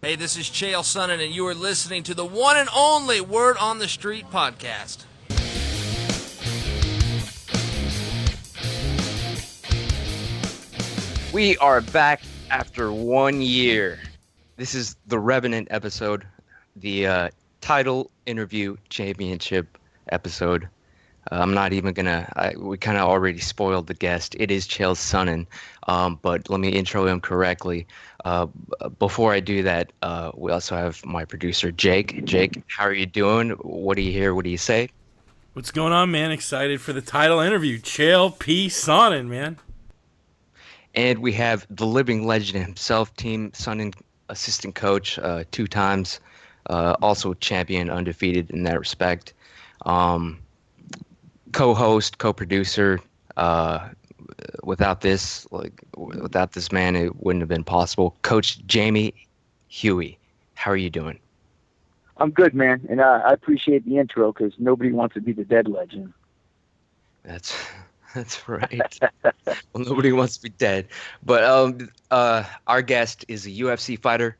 Hey, this is Chael Sonnen, and you are listening to the one and only Word on the Street podcast. We are back after 1 year. This is the Revenant episode, the title interview championship episode. I'm not even we kind of already spoiled the guest. It is Chael Sonnen, but let me intro him correctly. Before I do that, we also have my producer, Jake. Jake, how are you doing? What do you hear? What do you say? What's going on, man? Excited for the title interview. Chael P. Sonnen, man. And we have the living legend himself, Team Sonnen assistant coach, 2 times, also champion, undefeated in that respect. Co-host, co-producer. Without this man, it wouldn't have been possible. Coach Jamie Huey, how are you doing? I'm good, man, and I appreciate the intro because nobody wants to be the dead legend. That's right. Well, nobody wants to be dead. But our guest is a UFC fighter,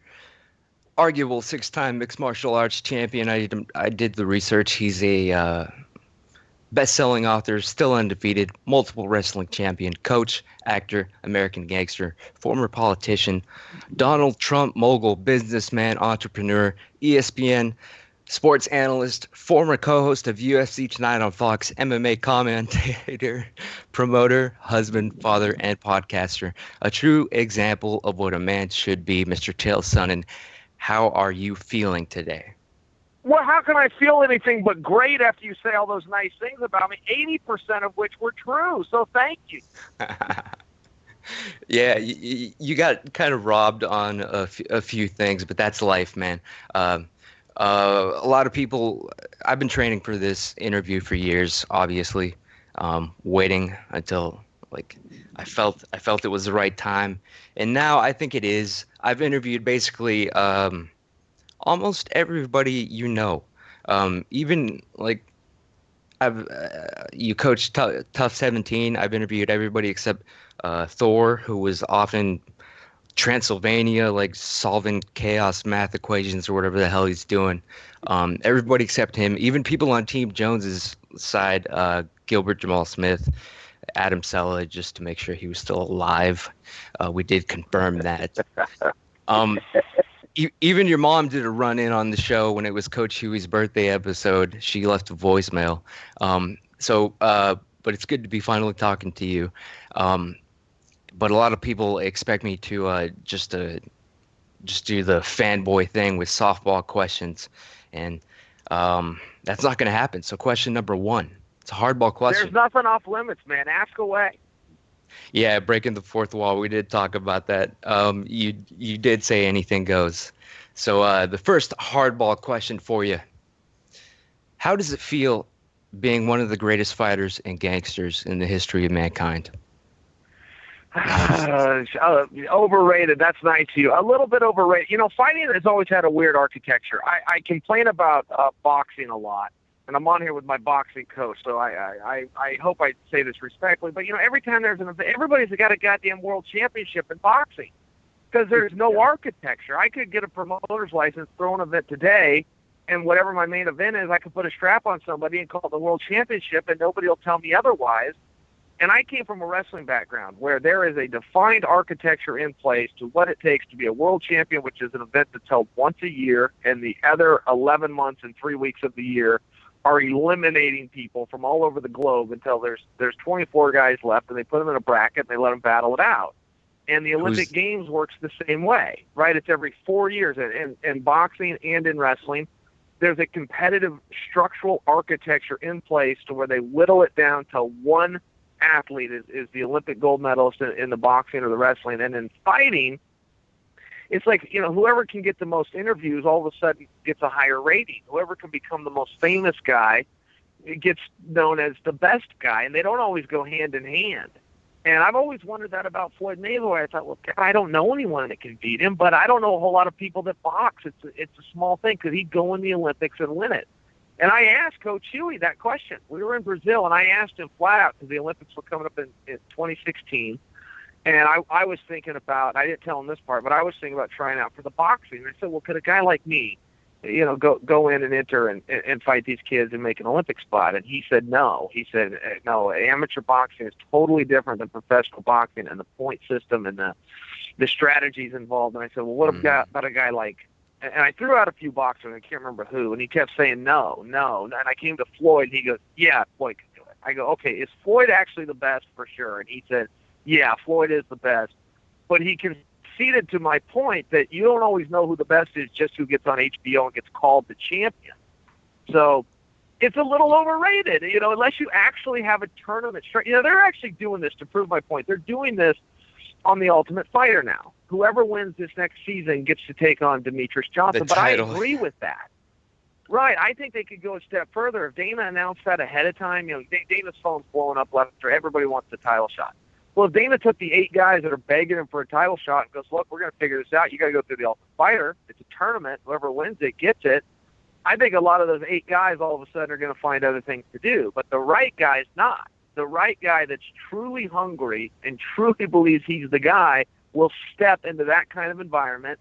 arguable 6-time mixed martial arts champion. I did the research. He's a best-selling author, still undefeated, multiple wrestling champion, coach, actor, American gangster, former politician, Donald Trump mogul, businessman, entrepreneur, ESPN sports analyst, former co-host of UFC Tonight on Fox, MMA commentator, promoter, husband, father, and podcaster. A true example of what a man should be, Mr. Chael Sonnen. How are you feeling today? Well, how can I feel anything but great after you say all those nice things about me, 80% of which were true, so thank you. Yeah, you got kind of robbed on a few things, but that's life, man. A lot of people, I've been training for this interview for years, obviously, waiting until I felt it was the right time. And now I think it is. I've interviewed basically almost everybody you know. Even you coach Tough 17. I've interviewed everybody except Thor, who was often Transylvania, solving chaos math equations or whatever the hell he's doing. Everybody except him, even people on Team Jones's side, Gilbert Jamal Smith, Adam Sella, just to make sure he was still alive. We did confirm that. Even your mom did a run-in on the show when it was Coach Huey's birthday episode. She left a voicemail. But it's good to be finally talking to you. But a lot of people expect me to just do the fanboy thing with softball questions, and that's not going to happen. So question number 1. It's a hardball question. There's nothing off limits, man. Ask away. Yeah, breaking the fourth wall. We did talk about that. You did say anything goes. So the first hardball question for you. How does it feel being one of the greatest fighters and gangsters in the history of mankind? Overrated. That's nice of you. A little bit overrated. You know, fighting has always had a weird architecture. I complain about boxing a lot, and I'm on here with my boxing coach, so I hope I say this respectfully. But, you know, every time there's an event, everybody's got a goddamn world championship in boxing because there's no architecture. I could get a promoter's license, throw an event today, and whatever my main event is, I could put a strap on somebody and call it the world championship, and nobody will tell me otherwise. And I came from a wrestling background where there is a defined architecture in place to what it takes to be a world champion, which is an event that's held once a year, and the other 11 months and 3 weeks of the year are eliminating people from all over the globe until there's 24 guys left, and they put them in a bracket and they let them battle it out. And the Olympic Games works the same way, right? It's every 4 years in boxing and in wrestling. There's a competitive structural architecture in place to where they whittle it down to one athlete is the Olympic gold medalist in the boxing or the wrestling. And in fighting, it's like, you know, whoever can get the most interviews all of a sudden gets a higher rating. Whoever can become the most famous guy gets known as the best guy, and they don't always go hand in hand. And I've always wondered that about Floyd Mayweather. I thought, well, God, I don't know anyone that can beat him, but I don't know a whole lot of people that box. It's a small thing. Could he go in the Olympics and win it? And I asked Coach Huey that question. We were in Brazil, and I asked him flat out because the Olympics were coming up in 2016. And I was thinking about, I didn't tell him this part, but I was thinking about trying out for the boxing. And I said, well, could a guy like me, go in and enter and fight these kids and make an Olympic spot? And he said no. He said, no, amateur boxing is totally different than professional boxing, and the point system and the strategies involved. And I said, well, what about a guy like, and I threw out a few boxers, I can't remember who, and he kept saying no. And I came to Floyd, and he goes, yeah, Floyd can do it. I go, okay, is Floyd actually the best for sure? And he said, yeah, Floyd is the best. But he conceded to my point that you don't always know who the best is, just who gets on HBO and gets called the champion. So it's a little overrated, unless you actually have a tournament. They're actually doing this to prove my point. They're doing this on The Ultimate Fighter now. Whoever wins this next season gets to take on Demetrius Johnson. But I agree with that. Right. I think they could go a step further. If Dana announced that ahead of time, Dana's phone's blowing up left or everybody wants the title shot. Well, if Dana took the 8 guys that are begging him for a title shot and goes, look, we're going to figure this out. You got to go through the Ultimate Fighter. It's a tournament. Whoever wins it gets it. I think a lot of those 8 guys all of a sudden are going to find other things to do. But the right guy's not. The right guy that's truly hungry and truly believes he's the guy will step into that kind of environment,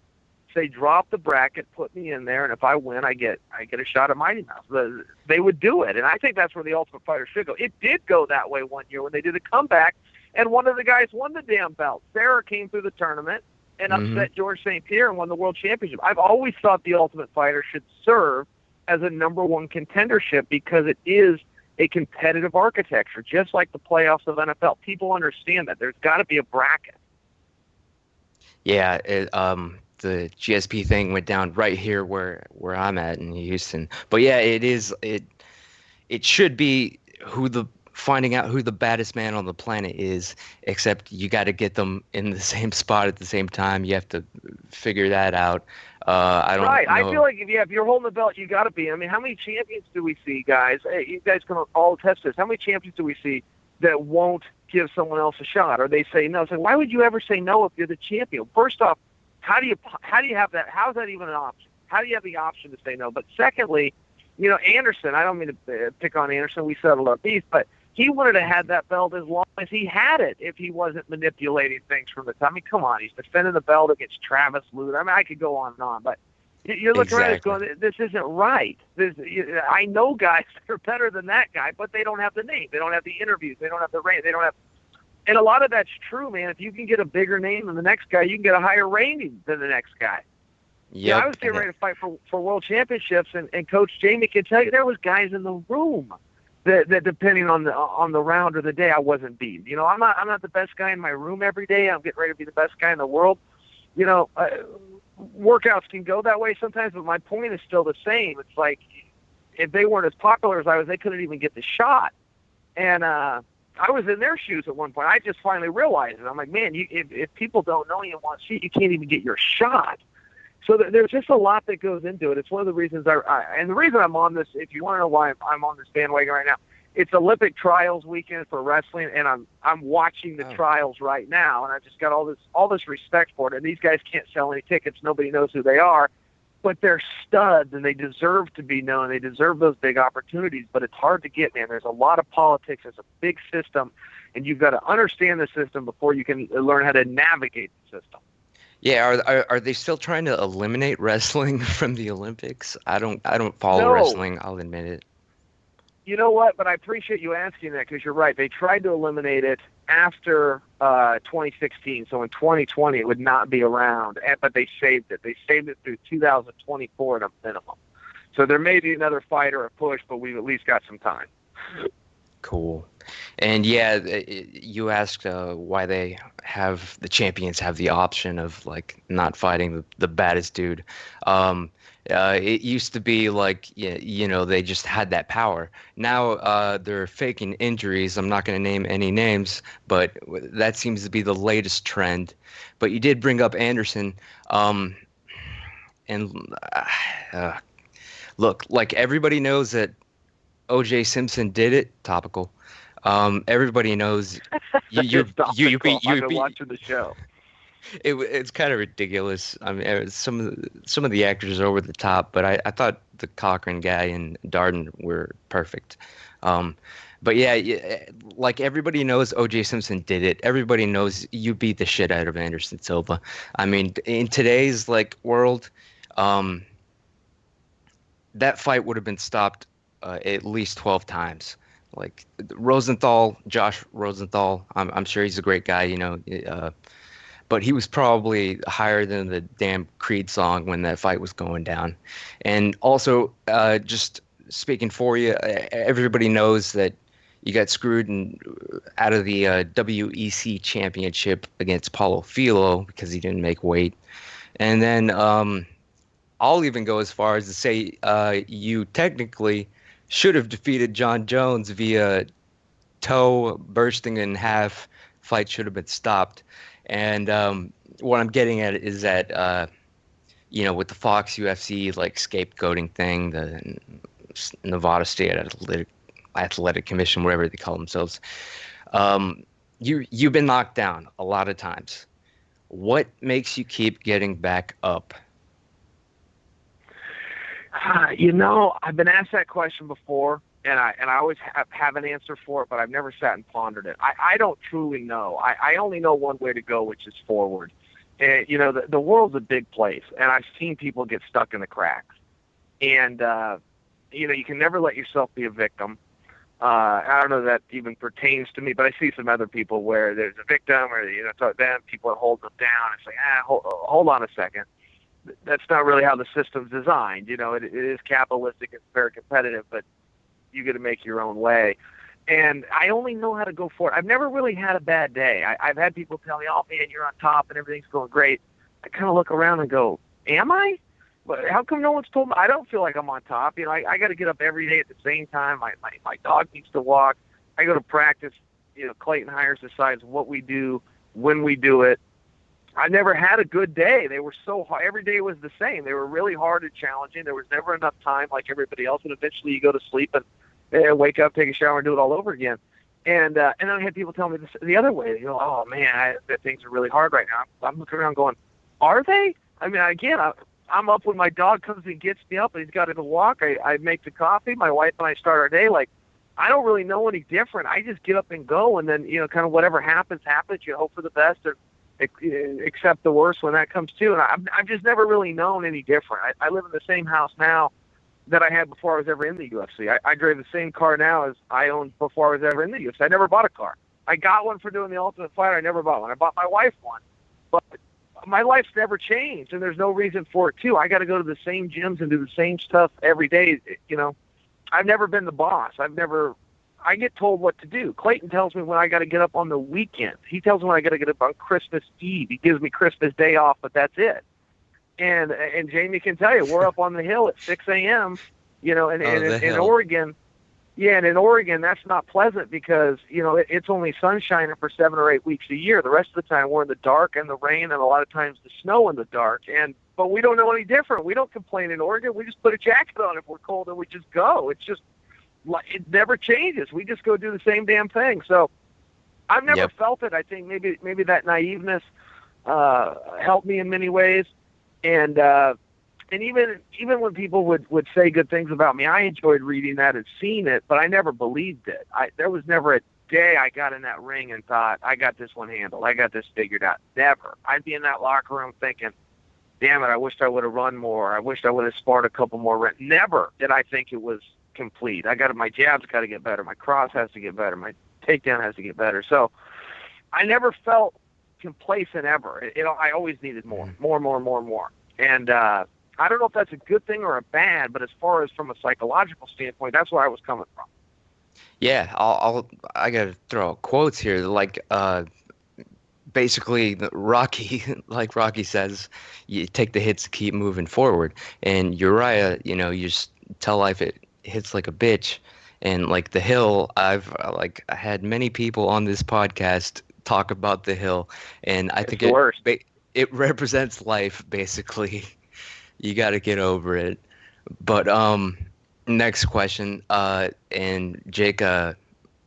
say, drop the bracket, put me in there, and if I win, I get a shot at Mighty Mouse. They would do it, and I think that's where the Ultimate Fighter should go. It did go that way one year when they did a comeback, and one of the guys won the damn belt. Sarah came through the tournament and upset George St. Pierre and won the World Championship. I've always thought the Ultimate Fighter should serve as a number 1 contendership because it is a competitive architecture, just like the playoffs of NFL. People understand that. There's got to be a bracket. Yeah, the GSP thing went down right here where I'm at in Houston. But yeah, it should be finding out who the baddest man on the planet is, except you got to get them in the same spot at the same time. You have to figure that out. I don't know. I feel like if you're holding the belt, you got to be. I mean, how many champions do we see, guys? Hey, you guys can all attest to this. How many champions do we see that won't give someone else a shot, or they say no? It's like, why would you ever say no if you're the champion? First off, how do you have that? How is that even an option? How do you have the option to say no? But secondly, Anderson, I don't mean to pick on Anderson. We settled our beef, but he wanted to have that belt as long as he had it if he wasn't manipulating things from the time. I mean, come on, he's defending the belt against Travis Lute. I mean, I could go on and on, but you're looking around and going, this isn't right. I know guys that are better than that guy, but they don't have the name. They don't have the interviews. They don't have the range. They don't have. And a lot of that's true, man. If you can get a bigger name than the next guy, you can get a higher rating than the next guy. Yeah, I was getting ready to fight for world championships, and Coach Jamie can tell you there was guys in the room that depending on the round or the day, I wasn't beat. I'm not the best guy in my room every day. I'm getting ready to be the best guy in the world. Workouts can go that way sometimes, but my point is still the same. It's like if they weren't as popular as I was, they couldn't even get the shot. And I was in their shoes at one point. I just finally realized it. I'm like, man, if people don't know you and want to see it, you can't even get your shot. So there's just a lot that goes into it. It's one of the reasons and the reason I'm on this, if you want to know why I'm on this bandwagon right now, it's Olympic trials weekend for wrestling, and I'm watching the trials right now, and I just got all this respect for it. And these guys can't sell any tickets; nobody knows who they are, but they're studs, and they deserve to be known. They deserve those big opportunities, but it's hard to get, man. There's a lot of politics. There's a big system, and you've got to understand the system before you can learn how to navigate the system. Yeah, are they still trying to eliminate wrestling from the Olympics? I don't follow wrestling. I'll admit it. You know what? But I appreciate you asking that because you're right. They tried to eliminate it after 2016, so in 2020 it would not be around. But they saved it. They saved it through 2024 at a minimum. So there may be another fight or a push, but we've at least got some time. Cool. And yeah, you asked why the champions have the option of like not fighting the baddest dude. It used to be like, they just had that power. Now they're faking injuries. I'm not going to name any names, but that seems to be the latest trend. But you did bring up Anderson. Look, like everybody knows that O.J. Simpson did it. Topical. Everybody knows you beat watching the show. It's kind of ridiculous. I mean, some of the actors are over the top, but I thought the Cochran guy and Darden were perfect. But yeah, like everybody knows O.J. Simpson did it. Everybody knows you beat the shit out of Anderson Silva. I mean, in today's like world, um, that fight would have been stopped at least 12 times. Like Josh Rosenthal, I'm sure he's a great guy, but he was probably higher than the damn Creed song when that fight was going down. And also, just speaking for you, everybody knows that you got screwed out of the WEC championship against Paulo Filho because he didn't make weight. And then I'll even go as far as to say you technically should have defeated John Jones via toe bursting in half. Fight should have been stopped. And what I'm getting at is that, with the Fox UFC like scapegoating thing, the Nevada State Athletic Commission, whatever they call themselves, you've been knocked down a lot of times. What makes you keep getting back up? I've been asked that question before, and I always have an answer for it, but I've never sat and pondered it. I don't truly know. I only know one way to go, which is forward. And, the world's a big place, and I've seen people get stuck in the cracks. And, you can never let yourself be a victim. I don't know if that even pertains to me, but I see some other people where there's a victim or, then people are holding them down. It's like, hold on a second. That's not really how the system's designed. It is capitalistic. It's very competitive, but you got to make your own way. And I only know how to go for it. I've never really had a bad day. I've had people tell me, oh, man, you're on top and everything's going great. I kind of look around and go, am I? But how come no one's told me? I don't feel like I'm on top. I got to get up every day at the same time. My dog needs to walk. I go to practice. Clayton Hires decides what we do, when we do it. I never had a good day. They were so hard. Every day was the same. They were really hard and challenging. There was never enough time like everybody else. And eventually you go to sleep and wake up, take a shower, and do it all over again. And then I had people tell me this the other way. Oh, man, things are really hard right now. I'm looking around going, are they? I mean, again, I'm up when my dog comes and gets me up and he's got to go walk. I make the coffee. My wife and I start our day. Like, I don't really know any different. I just get up and go. And then, kind of whatever happens. You hope for the best or accept the worst when that comes too. And I've just never really known any different. I live in the same house now that I had before I was ever in the UFC. I drive the same car now as I owned before I was ever in the UFC. I never bought a car. I got one for doing the Ultimate Fighter. I never bought one. I bought my wife one. But my life's never changed, and there's no reason for it to. I got to go to the same gyms and do the same stuff every day. I've never been the boss. I get told what to do. Clayton tells me when I got to get up on the weekend. He tells me when I got to get up on Christmas Eve. He gives me Christmas Day off, but that's it. And Jamie can tell you, we're up on the hill at 6 a.m., in Oregon. Yeah, and in Oregon, that's not pleasant because, it's only sunshine for 7 or 8 weeks a year. The rest of the time, we're in the dark and the rain and a lot of times the snow in the dark. But we don't know any different. We don't complain in Oregon. We just put a jacket on if we're cold and we just go. It's just, it never changes. We just go do the same damn thing. So I've never felt it. I think maybe that naiveness helped me in many ways. And even when people would say good things about me, I enjoyed reading that and seeing it, but I never believed it. There was never a day I got in that ring and thought, I got this one handled. I got this figured out. Never. I'd be in that locker room thinking, damn it, I wished I would have run more. I wished I would have sparred a couple more. Never did I think it was complete. my jab's got to get better. My cross has to get better. My takedown has to get better. So I never felt complacent ever. I always needed more. And I don't know if that's a good thing or a bad, but as far as from a psychological standpoint, that's where I was coming from. Yeah, I gotta throw out quotes here. Like, basically, Rocky, like Rocky says, you take the hits to keep moving forward. And Uriah, you just tell life it hits like a bitch. And like the hill, I had many people on this podcast talk about the hill, and I think it represents life basically. You got to get over it. But next question, and Jake,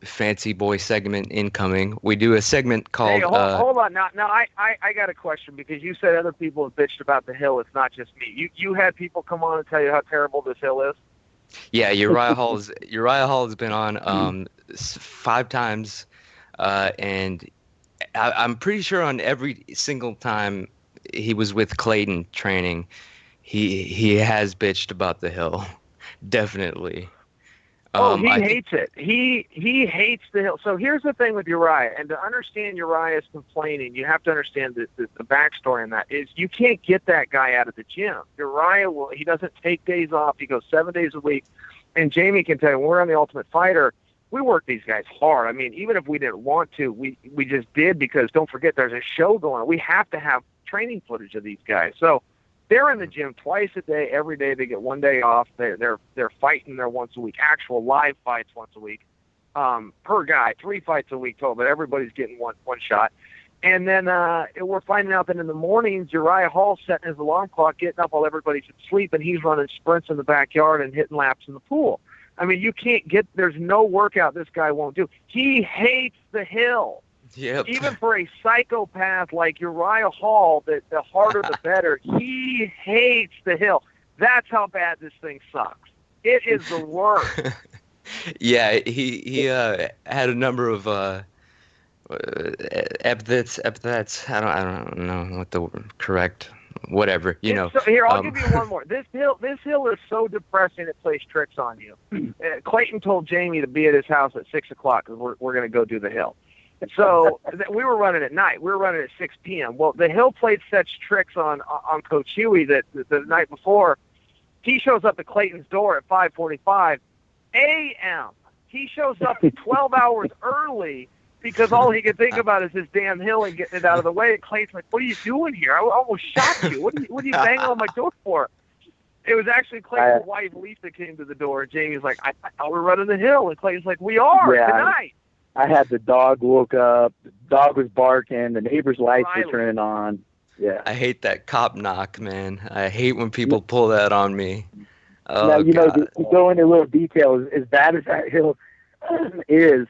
fancy boy segment incoming. We do a segment called. Hey, hold on. Now I got a question because you said other people have bitched about the hill. It's not just me. You had people come on and tell you how terrible this hill is. Yeah, Uriah Hall has been on 5 times, and I'm pretty sure on every single time he was with Clayton training, he has bitched about the hill, definitely. Oh, he I think hates it. He hates the hill. So here's the thing with Uriah, and to understand Uriah's complaining, you have to understand the backstory on that is you can't get that guy out of the gym. Uriah he doesn't take days off. He goes 7 days a week. And Jamie can tell you, when we're on The Ultimate Fighter, we work these guys hard. I mean, even if we didn't want to, we just did, because don't forget there's a show going on. We have to have training footage of these guys. So they're in the gym twice a day, every day. They get 1 day off. They're fighting there once a week, actual live fights once a week, per guy, 3 fights a week total, but everybody's getting one shot. And then we're finding out that in the mornings, Uriah Hall's setting his alarm clock, getting up while everybody's asleep, and he's running sprints in the backyard and hitting laps in the pool. I mean, there's no workout this guy won't do. He hates the hill. Yep. Even for a psychopath like Uriah Hall, the harder the better, he hates the hill. That's how bad this thing sucks. It is the worst. Yeah, he had a number of epithets. I don't know what the correct whatever, So, here, I'll give you one more. This hill is so depressing it plays tricks on you. Clayton told Jamie to be at his house at 6 o'clock because we're going to go do the hill. So we were running at night. We were running at 6 p.m. Well, the hill played such tricks on Coach Huey that the night before, he shows up at Clayton's door at 5:45 a.m. He shows up 12 hours early because all he could think about is this damn hill and getting it out of the way. And Clayton's like, "What are you doing here? I almost shot you. What are you banging on my door for?" It was actually Clayton's wife, Lisa, came to the door. And Jamie's like, I thought we're running the hill. And Clayton's like, "We are tonight." I had the dog woke up. The dog was barking. The neighbor's lights were turning on. Yeah. I hate that cop knock, man. I hate when people pull that on me. Now, to go into a little detail, as bad as that hill is,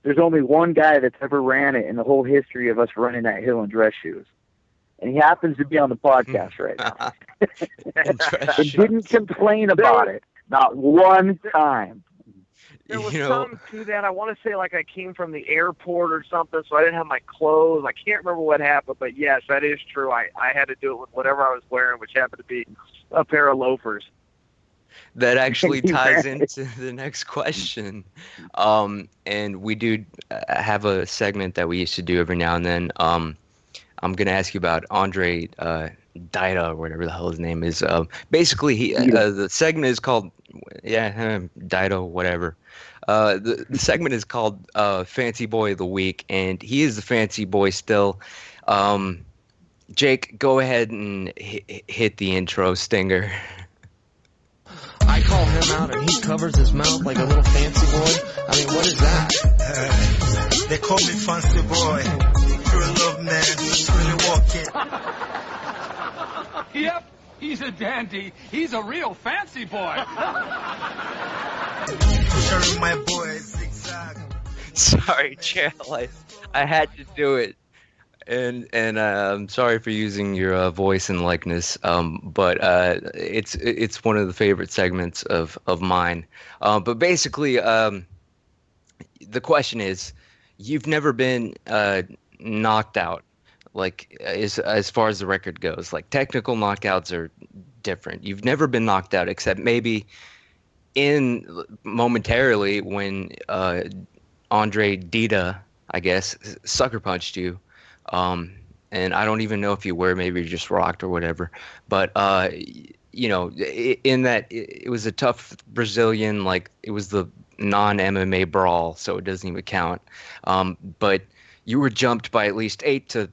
there's only one guy that's ever ran it in the whole history of us running that hill in dress shoes. And he happens to be on the podcast right now. And didn't complain about it. Not one time. There was something to that. I want to say like I came from the airport or something, so I didn't have my clothes. I can't remember what happened, but yes, that is true. I had to do it with whatever I was wearing, which happened to be a pair of loafers. That actually ties into the next question. And we do have a segment that we used to do every now and then. I'm going to ask you about Andre Dida, or whatever the hell his name is. Basically, the segment is called, Dida, whatever. The segment is called Fancy Boy of the Week, and he is the fancy boy still. Jake, go ahead and hit the intro stinger. I call him out and he covers his mouth like a little fancy boy. I mean, what is that? They call me fancy boy. You're a love man. Just really walking. Yep, he's a dandy. He's a real fancy boy. Sharing my boy zigzag. Sorry, Chael. I had to do it. And I'm sorry for using your voice and likeness, but it's one of the favorite segments of mine. But basically, the question is, you've never been knocked out, like as far as the record goes. Like technical knockouts are different. You've never been knocked out, except maybe momentarily when Andre Dida, I guess, sucker punched you. And I don't even know if you were, maybe you just rocked or whatever. But, in that it was a tough Brazilian, like it was the non-MMA brawl, so it doesn't even count. But you were jumped by at least 8 to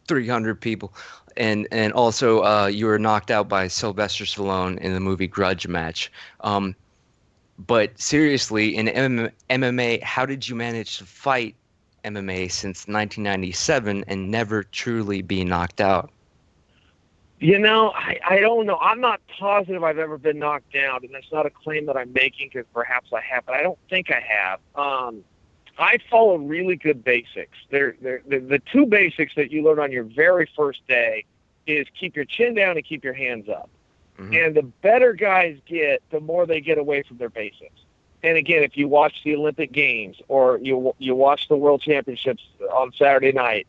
300 people. And also you were knocked out by Sylvester Stallone in the movie Grudge Match. But seriously, in MMA, how did you manage to fight MMA since 1997 and never truly be knocked out? I don't know. I'm not positive I've ever been knocked down, and that's not a claim that I'm making because perhaps I have, but I don't think I have. I follow really good basics. The two basics that you learn on your very first day is keep your chin down and keep your hands up. And the better guys get, the more they get away from their basics. And again, if you watch the Olympic Games or you watch the World Championships on Saturday night,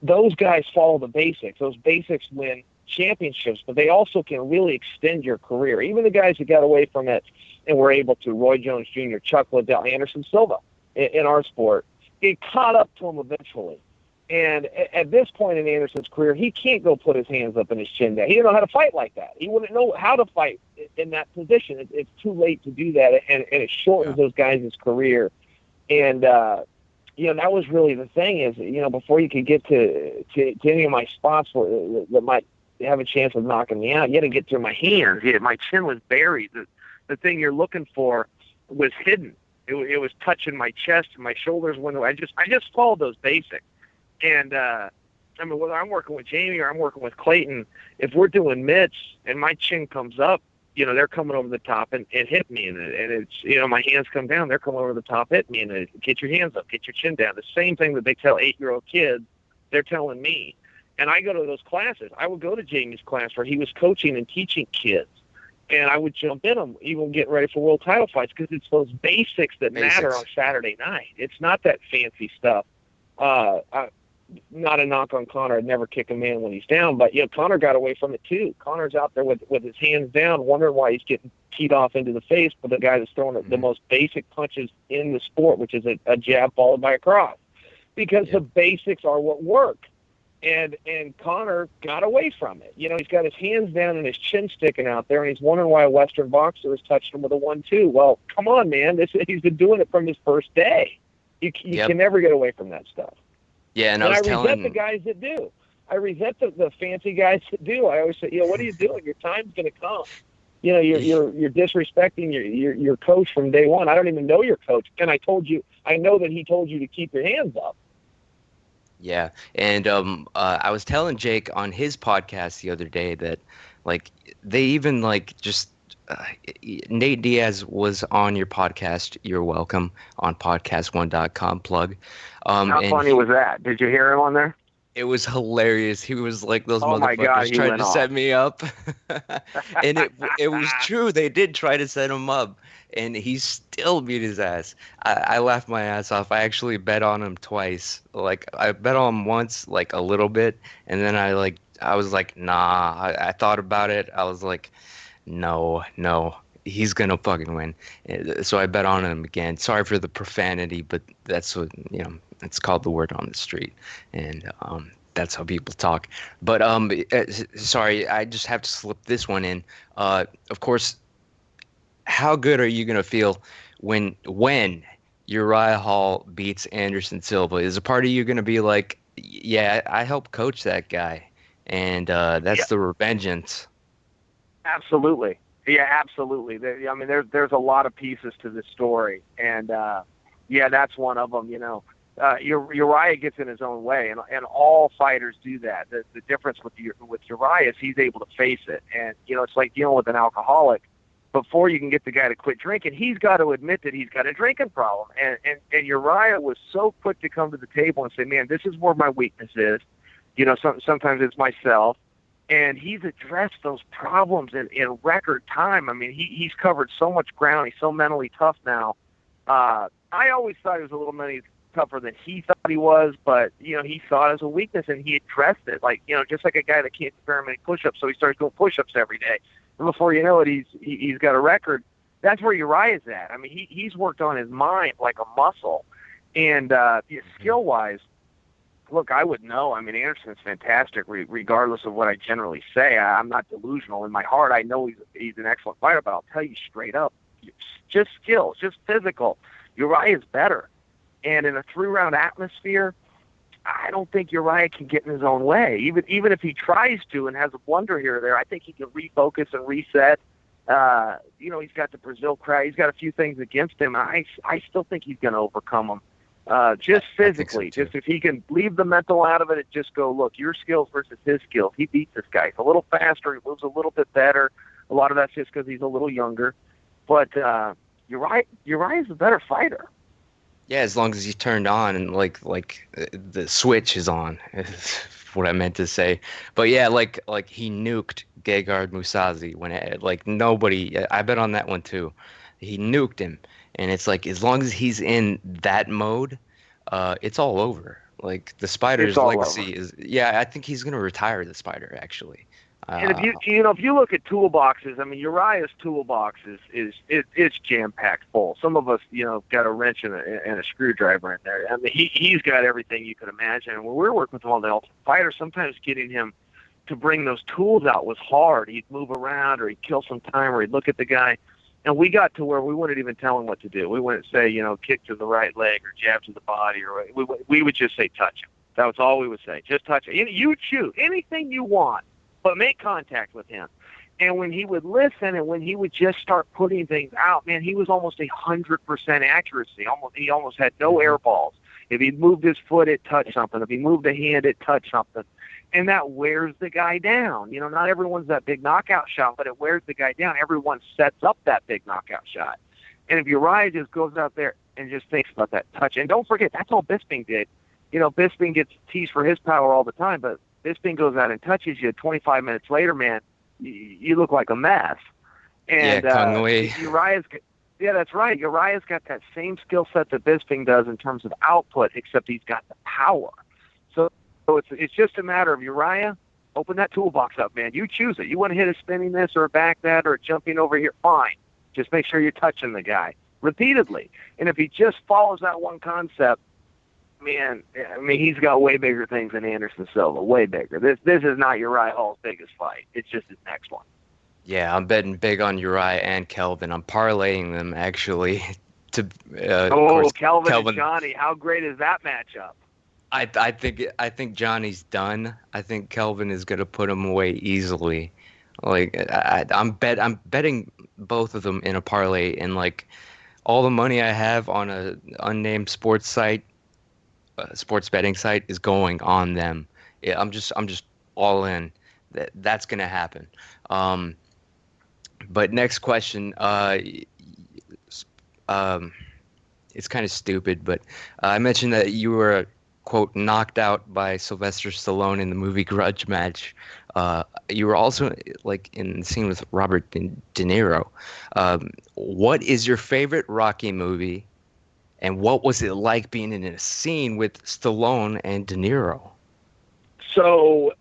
those guys follow the basics. Those basics win championships, but they also can really extend your career. Even the guys that got away from it and were able to, Roy Jones Jr., Chuck Liddell, Anderson Silva in our sport, it caught up to him eventually. And at this point in Anderson's career, he can't go put his hands up and his chin down. He didn't know how to fight like that. He wouldn't know how to fight in that position. It's too late to do that, and it shortens those guys' career. And, that was really the thing is, before you could get to any of my spots that might have a chance of knocking me out, you had to get through my hands. Yeah, my chin was buried. The thing you're looking for was hidden. It was touching my chest and my shoulders. I just followed those basics. And, whether I'm working with Jamie or I'm working with Clayton, if we're doing mitts and my chin comes up, they're coming over the top and hit me. And it's, my hands come down, they're coming over the top, hit me. And get your hands up, get your chin down. The same thing that they tell 8-year-old kids, they're telling me. And I go to those classes. I would go to Jamie's class where he was coaching and teaching kids. And I would jump in them, even getting ready for world title fights, because it's those basics that matter on Saturday night. It's not that fancy stuff. Not a knock on Conor. I'd never kick a man when he's down, but Conor got away from it too. Conor's out there with his hands down, wondering why he's getting teed off into the face by the guy that's throwing the most basic punches in the sport, which is a jab followed by a cross, because the basics are what work. And Conor got away from it. He's got his hands down and his chin sticking out there, and he's wondering why a Western boxer has touched him with a 1-2. Well, come on, man. He's been doing it from his first day. You can never get away from that stuff. Yeah, and I resent the guys that do. I resent the fancy guys that do. I always say, what are you doing? Your time's going to come. You're disrespecting your coach from day one. I don't even know your coach, and I know that he told you to keep your hands up. Yeah, and I was telling Jake on his podcast the other day that, they even Nate Diaz was on your podcast. You're welcome on podcast1.com plug. How funny was that? Did you hear him on there? It was hilarious. He was like those my God, motherfuckers trying to set me up. And it was true. They did try to set him up, and he still beat his ass. I laughed my ass off. I actually bet on him twice. I bet on him once, a little bit, and then I was like, nah. I thought about it. I was like, no, he's gonna fucking win. So I bet on him again. Sorry for the profanity, but that's what it's called the word on the street, and that's how people talk. But sorry, I just have to slip this one in. Of course, how good are you gonna feel when Uriah Hall beats Anderson Silva? Is a part of you gonna be like, yeah, I helped coach that guy, and that's the revengeance? Absolutely. Yeah, absolutely. There's a lot of pieces to this story, and that's one of them. Uriah gets in his own way, and all fighters do that. The difference with Uriah is he's able to face it, and it's like dealing with an alcoholic. Before you can get the guy to quit drinking, he's got to admit that he's got a drinking problem, and Uriah was so quick to come to the table and say, "Man, this is where my weakness is." Sometimes it's myself. And he's addressed those problems in record time. He's covered so much ground. He's so mentally tough now. I always thought he was a little mentally tougher than he thought he was, but, he saw it as a weakness, and he addressed it. Just like a guy that can't do very many push-ups, so he starts doing push-ups every day. And before you know it, he's got a record. That's where Uriah's at. He's worked on his mind like a muscle. And skill-wise, look, I would know. Anderson's fantastic, regardless of what I generally say. I'm not delusional. In my heart, I know he's an excellent fighter, but I'll tell you straight up, just skills, just physical. Uriah's better. And in a 3-round atmosphere, I don't think Uriah can get in his own way. Even if he tries to and has a blunder here or there, I think he can refocus and reset. He's got the Brazil crowd. He's got a few things against him. I still think he's going to overcome them. Just physically, so just if he can leave the mental out of it and just go, look, your skills versus his skills. He beats this guy. He's a little faster. He moves a little bit better. A lot of that's just because he's a little younger. But Uriah's a better fighter. Yeah, as long as he's turned on and the switch is on, is what I meant to say. But yeah, like he nuked Gegard Mousasi when like nobody. I bet on that one too. He nuked him, and it's like as long as he's in that mode, it's all over. Like the It's Spider's all over. legacy is. Yeah, I think he's gonna retire the Spider actually. And if you look at toolboxes, I mean Uriah's toolbox is jam packed full. Some of us got a wrench and a screwdriver in there. I mean he's got everything you could imagine. And when we were working with him on the Ultimate Fighter, sometimes getting him to bring those tools out was hard. He'd move around or he'd kill some time or he'd look at the guy. And we got to where we wouldn't even tell him what to do. We wouldn't say kick to the right leg or jab to the body, or we would just say touch him. That was all we would say. Just touch him. You choose anything you want, but make contact with him. And when he would listen and when he would just start putting things out, man, he was almost 100% accuracy. He almost had no air balls. If he moved his foot, it touched something. If he moved a hand, it touched something. And that wears the guy down. Not everyone's that big knockout shot, but it wears the guy down. Everyone sets up that big knockout shot. And if Uriah just goes out there and just thinks about that touch, and don't forget, that's all Bisping did. Bisping gets teased for his power all the time, but Bisping goes out and touches you. 25 minutes later, man, you look like a mess. And Uriah's, yeah, that's right. Uriah's got that same skill set that Bisping does in terms of output, except he's got the power. So it's just a matter of Uriah, open that toolbox up, man. You choose it. You want to hit a spinning this or a back that or jumping over here, fine. Just make sure you're touching the guy repeatedly. And if he just follows that one concept, man, I mean, he's got way bigger things than Anderson Silva, way bigger. This is not Uriah Hall's biggest fight. It's just his next one. Yeah, I'm betting big on Uriah and Kelvin. I'm parlaying them actually to. Kelvin and Johny, how great is that matchup? I think Johnny's done. I think Kelvin is gonna put him away easily. Like I'm betting both of them in a parlay, and like all the money I have on a unnamed sports site, sports betting site, is going on them. Yeah, I'm just all in. That's gonna happen. But next question. It's kind of stupid, but I mentioned that you were, quote, knocked out by Sylvester Stallone in the movie Grudge Match. You were also like in the scene with Robert De Niro. What is your favorite Rocky movie, and what was it like being in a scene with Stallone and De Niro? So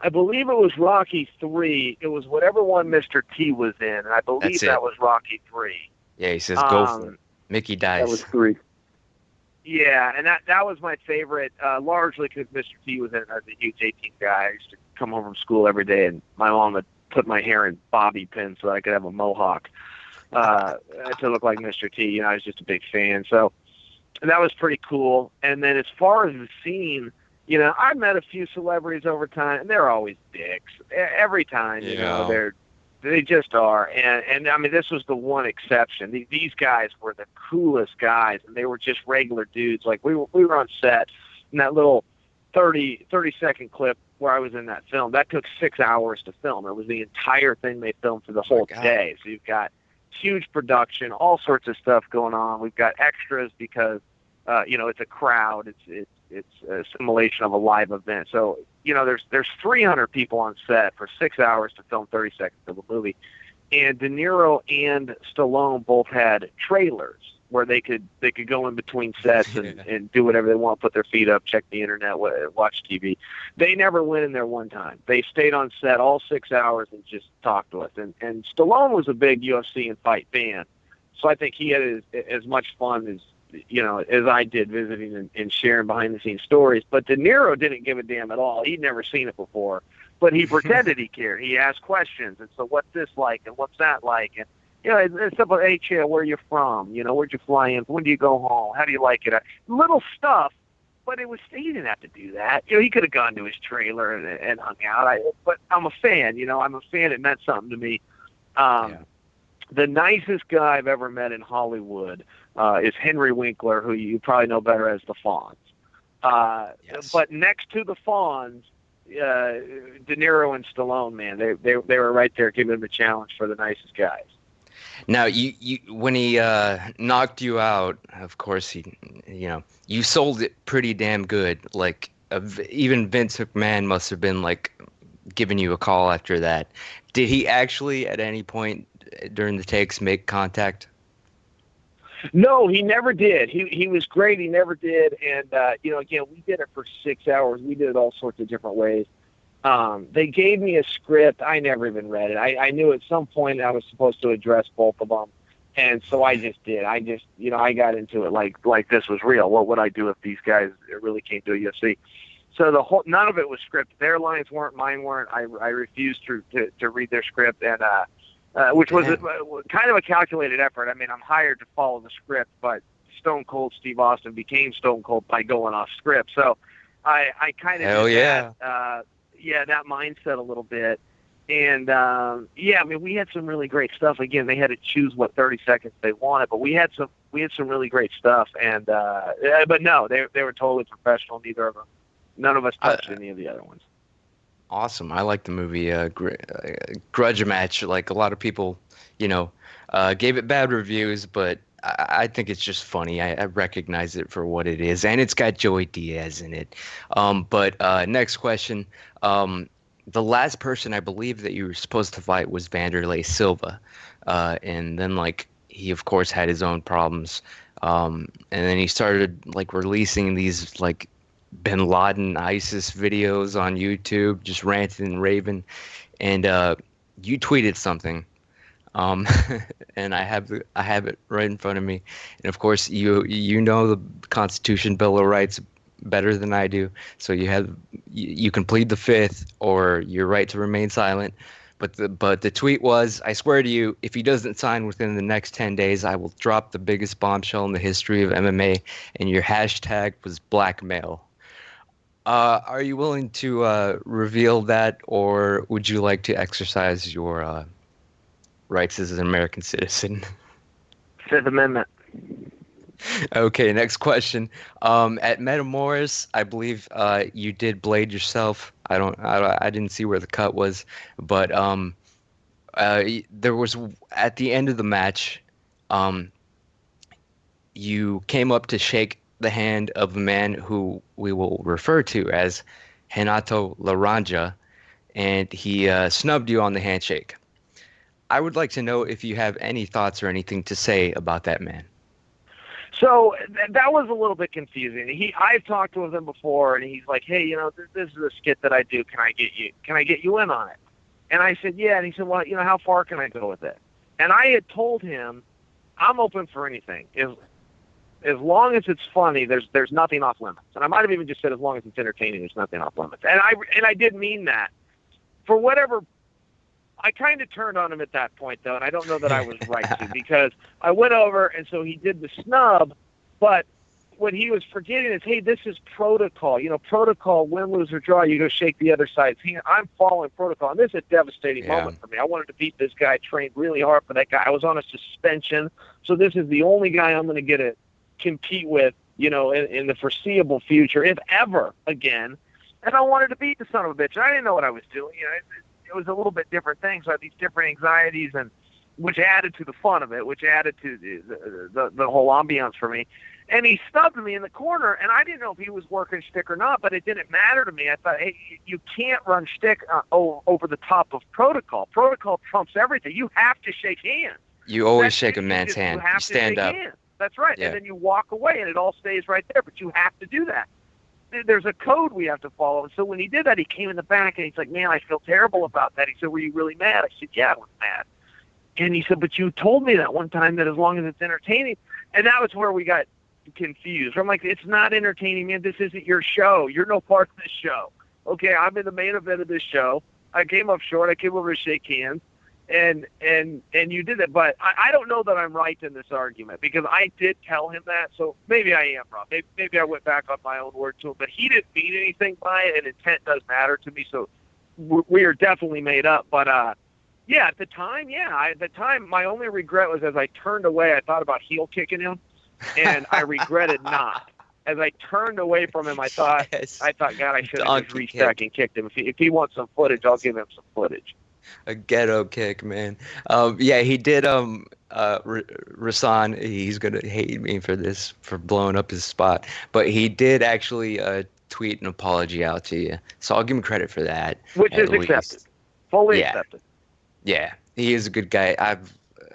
I believe it was Rocky 3. It was whatever one Mr. T was in, and I believe that was Rocky 3. Yeah, he says go for it. Mickey dies. That was 3. Yeah, and that was my favorite, largely because Mr. T was in it. I was a huge 18 guy. I used to come home from school every day, and my mom would put my hair in bobby pins so I could have a mohawk to look like Mr. T. I was just a big fan. So that was pretty cool. And then as far as the scene, I've met a few celebrities over time, and they're always dicks. Every time, they just are. And I mean, this was the one exception. These guys were the coolest guys, and they were just regular dudes. Like we were on set, and that little 30-second clip where I was in that film, that took 6 hours to film. It was the entire thing they filmed for the whole day. So you've got huge production, all sorts of stuff going on. We've got extras because, it's a crowd. It's a simulation of a live event. So, there's 300 people on set for 6 hours to film 30 seconds of a movie. And De Niro and Stallone both had trailers where they could go in between sets and do whatever they want, put their feet up, check the internet, watch TV. They never went in there one time. They stayed on set all 6 hours and just talked to us. And Stallone was a big UFC and fight fan. So I think he had as much fun as I did visiting and sharing behind-the-scenes stories. But De Niro didn't give a damn at all. He'd never seen it before. But he pretended he cared. He asked questions. And so what's this like? And what's that like? And, it's stuff like, hey, Chael, where are you from? Where'd you fly in? When do you go home? How do you like it? Little stuff. But he didn't have to do that. He could have gone to his trailer and hung out. But I'm a fan. I'm a fan. It meant something to me. The nicest guy I've ever met in Hollywood is Henry Winkler, who you probably know better as the Fonz. Yes. But next to the Fonz, De Niro and Stallone, man, they were right there giving him a challenge for the nicest guys. Now, you when he knocked you out, of course, you sold it pretty damn good. Like, even Vince McMahon must have been like giving you a call after that. Did he actually, at any point during the takes, make contact? No, he never did. He was great. He never did. And, again, we did it for 6 hours. We did it all sorts of different ways. They gave me a script. I never even read it. I knew at some point I was supposed to address both of them. And so I just did. I got into it like this was real. What would I do if these guys really came to a UFC? So none of it was scripted. Their lines weren't, mine weren't. I refused to read their script, and which was kind of a calculated effort. I mean, I'm hired to follow the script, but Stone Cold Steve Austin became Stone Cold by going off script. So I kind of that mindset a little bit. And I mean, we had some really great stuff. Again, they had to choose what 30 seconds they wanted, but we had some really great stuff. And but no, they were totally professional. Neither of them. None of us touched any of the other ones. Awesome. I like the movie Grudge Match. Like, a lot of people, gave it bad reviews, but I think it's just funny. I recognize it for what it is, and it's got Joey Diaz in it. But next question. The last person I believe that you were supposed to fight was Wanderlei Silva. And then, he, of course, had his own problems. And then he started, releasing these, Bin Laden ISIS videos on YouTube, just ranting and raving. And you tweeted something. And I have it right in front of me. And of course, you know the Constitution, Bill of Rights better than I do. So you can plead the fifth or your right to remain silent. But the tweet was, I swear to you, if he doesn't sign within the next 10 days, I will drop the biggest bombshell in the history of MMA. And your hashtag was blackmail. Are you willing to reveal that, or would you like to exercise your rights as an American citizen? Fifth Amendment. Okay, next question. At Metamoris, I believe you did blade yourself. I didn't see where the cut was, but there was, at the end of the match, you came up to shake the hand of a man who we will refer to as Renato Laranja, and he snubbed you on the handshake. I would like to know if you have any thoughts or anything to say about that man. So that was a little bit confusing. I've talked to him before, and he's like, "Hey, this is a skit that I do. Can I get you in on it?" And I said, "Yeah." And he said, "Well, how far can I go with it?" And I had told him, "I'm open for anything. As long as it's funny, there's nothing off limits." And I might have even just said, as long as it's entertaining, there's nothing off limits. And I did mean that. For whatever, I kind of turned on him at that point, though, and I don't know that I was right to, because I went over, and so he did the snub, but what he was forgetting is, hey, this is protocol. Protocol, win, lose, or draw, you go shake the other side's hand. I'm following protocol, and this is a devastating moment for me. I wanted to beat this guy, trained really hard for that guy. I was on a suspension, so this is the only guy I'm going to get to compete with, in the foreseeable future, if ever again. And I wanted to beat the son of a bitch. And I didn't know what I was doing. It was a little bit different things. So I had these different anxieties, and which added to the fun of it, which added to the whole ambiance for me. And he stubbed me in the corner, and I didn't know if he was working shtick or not, but it didn't matter to me. I thought, hey, you can't run shtick over the top of protocol. Protocol trumps everything. You have to shake hands. You always shake a man's hand. You stand up. Hands. That's right. Yeah. And then you walk away, and it all stays right there, but you have to do that. There's a code we have to follow. And so when he did that, he came in the back, and he's like, "Man, I feel terrible about that." He said, "Were you really mad?" I said, "Yeah, I was mad." And he said, "But you told me that one time that as long as it's entertaining." And that was where we got confused. I'm like, "It's not entertaining, man. This isn't your show. You're no part of this show. Okay, I'm in the main event of this show. I came up short. I came over to shake hands. And you did it." But I don't know that I'm right in this argument, because I did tell him that. So maybe I am wrong. Maybe I went back on my own word to him. But he didn't mean anything by it, and intent does matter to me. So we are definitely made up. But at the time, my only regret was, as I turned away, I thought about heel kicking him, and I regretted not. As I turned away from him, I thought, God, I should have just reached back and kicked him. If he wants some footage, I'll give him some footage. A ghetto kick, man. Yeah, he did. Rasan, he's gonna hate me for this, for blowing up his spot, but he did actually tweet an apology out to you, so I'll give him credit for that. Which at is accepted, least. fully Yeah. accepted. Yeah, he is a good guy.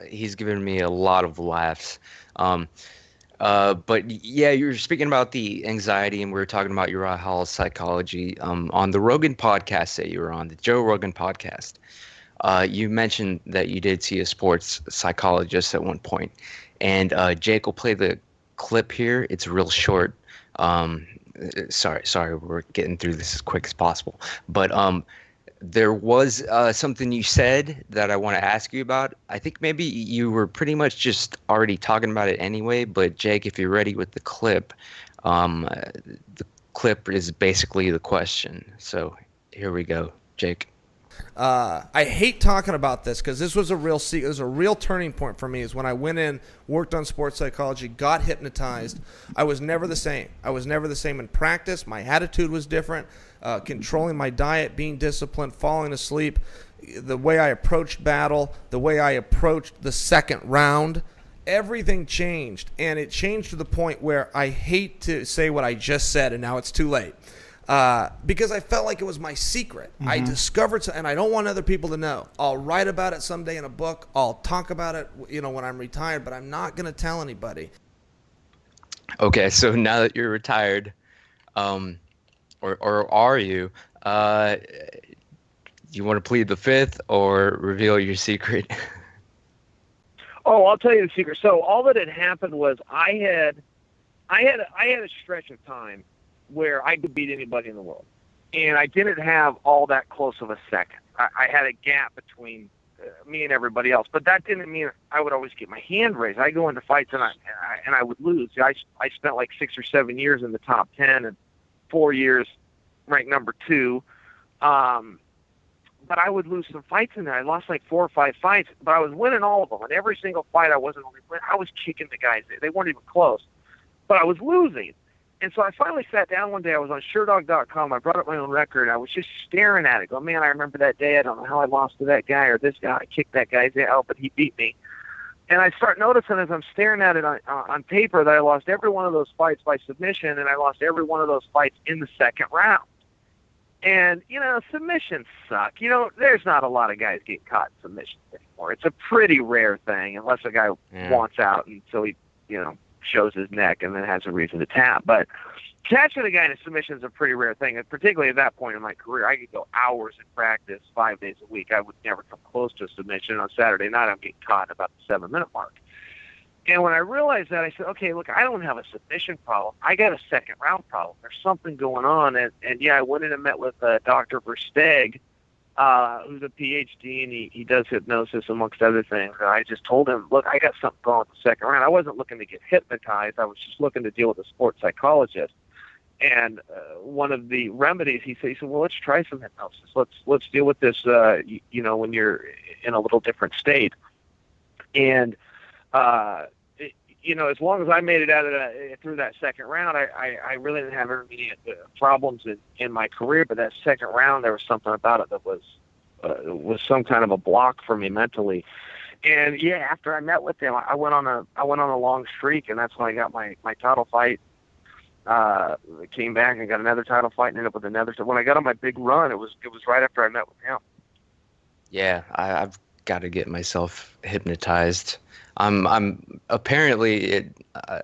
He's given me a lot of laughs. But yeah, you were speaking about the anxiety, and we were talking about Uriah Hall's psychology. On the Rogan podcast that you were on, the Joe Rogan podcast, you mentioned that you did see a sports psychologist at one point, and Jake will play the clip here. It's real short. Sorry, we're getting through this as quick as possible, but there was something you said that I want to ask you about. I think maybe you were pretty much just already talking about it anyway, but Jake, if you're ready with the clip is basically the question. So here we go, Jake. I hate talking about this because this was a real turning point for me. Is when I went in, worked on sports psychology, got hypnotized. I was never the same. I was never the same in practice. My attitude was different. Controlling my diet, being disciplined, falling asleep, the way I approached battle, the way I approached the second round, everything changed. And it changed to the point where I hate to say what I just said, and now it's too late. Because I felt like it was my secret. Mm-hmm. I discovered, and I don't want other people to know. I'll write about it someday in a book. I'll talk about it, when I'm retired, but I'm not going to tell anybody. Okay, so now that you're retired, or are you? Do you want to plead the fifth or reveal your secret? Oh, I'll tell you the secret. So all that had happened was I had a stretch of time where I could beat anybody in the world, and I didn't have all that close of a second. I had a gap between me and everybody else, but that didn't mean I would always get my hand raised. I go into fights and I would lose. I spent like 6 or 7 years in the top 10 and 4 years ranked number 2. But I would lose some fights in there. I lost like 4 or 5 fights, but I was winning all of them. And every single fight I wasn't only winning, I was kicking the guys. They weren't even close, but I was losing. And so I finally sat down one day. I was on SureDog.com. I brought up my own record. I was just staring at it. Going, man, I remember that day. I don't know how I lost to that guy or this guy. I kicked that guy's out, but he beat me. And I start noticing as I'm staring at it on paper that I lost every one of those fights by submission, and I lost every one of those fights in the second round. And, submissions suck. There's not a lot of guys getting caught in submissions anymore. It's a pretty rare thing unless a guy wants out, and so he, shows his neck and then has a reason to tap. But catching a guy in a submission is a pretty rare thing, and particularly at that point in my career. I could go hours in practice 5 days a week. I would never come close to a submission. On Saturday night, I'm getting caught about the 7-minute mark. And when I realized that, I said, okay, look, I don't have a submission problem. I got a second round problem. There's something going on. And I went in and met with Dr. Versteg, who's a PhD, and he does hypnosis amongst other things. And I just told him, look, I got something going with the second round. I wasn't looking to get hypnotized. I was just looking to deal with a sports psychologist. And one of the remedies, he said, well, let's try some hypnosis. Let's deal with this, when you're in a little different state. And as long as I made it out of through that second round, I really didn't have any problems in my career. But that second round, there was something about it that was some kind of a block for me mentally. And after I met with him, I went on a long streak, and that's when I got my title fight. Came back and got another title fight, and ended up with another. So when I got on my big run, it was right after I met with him. Yeah, I've got to get myself hypnotized. I'm apparently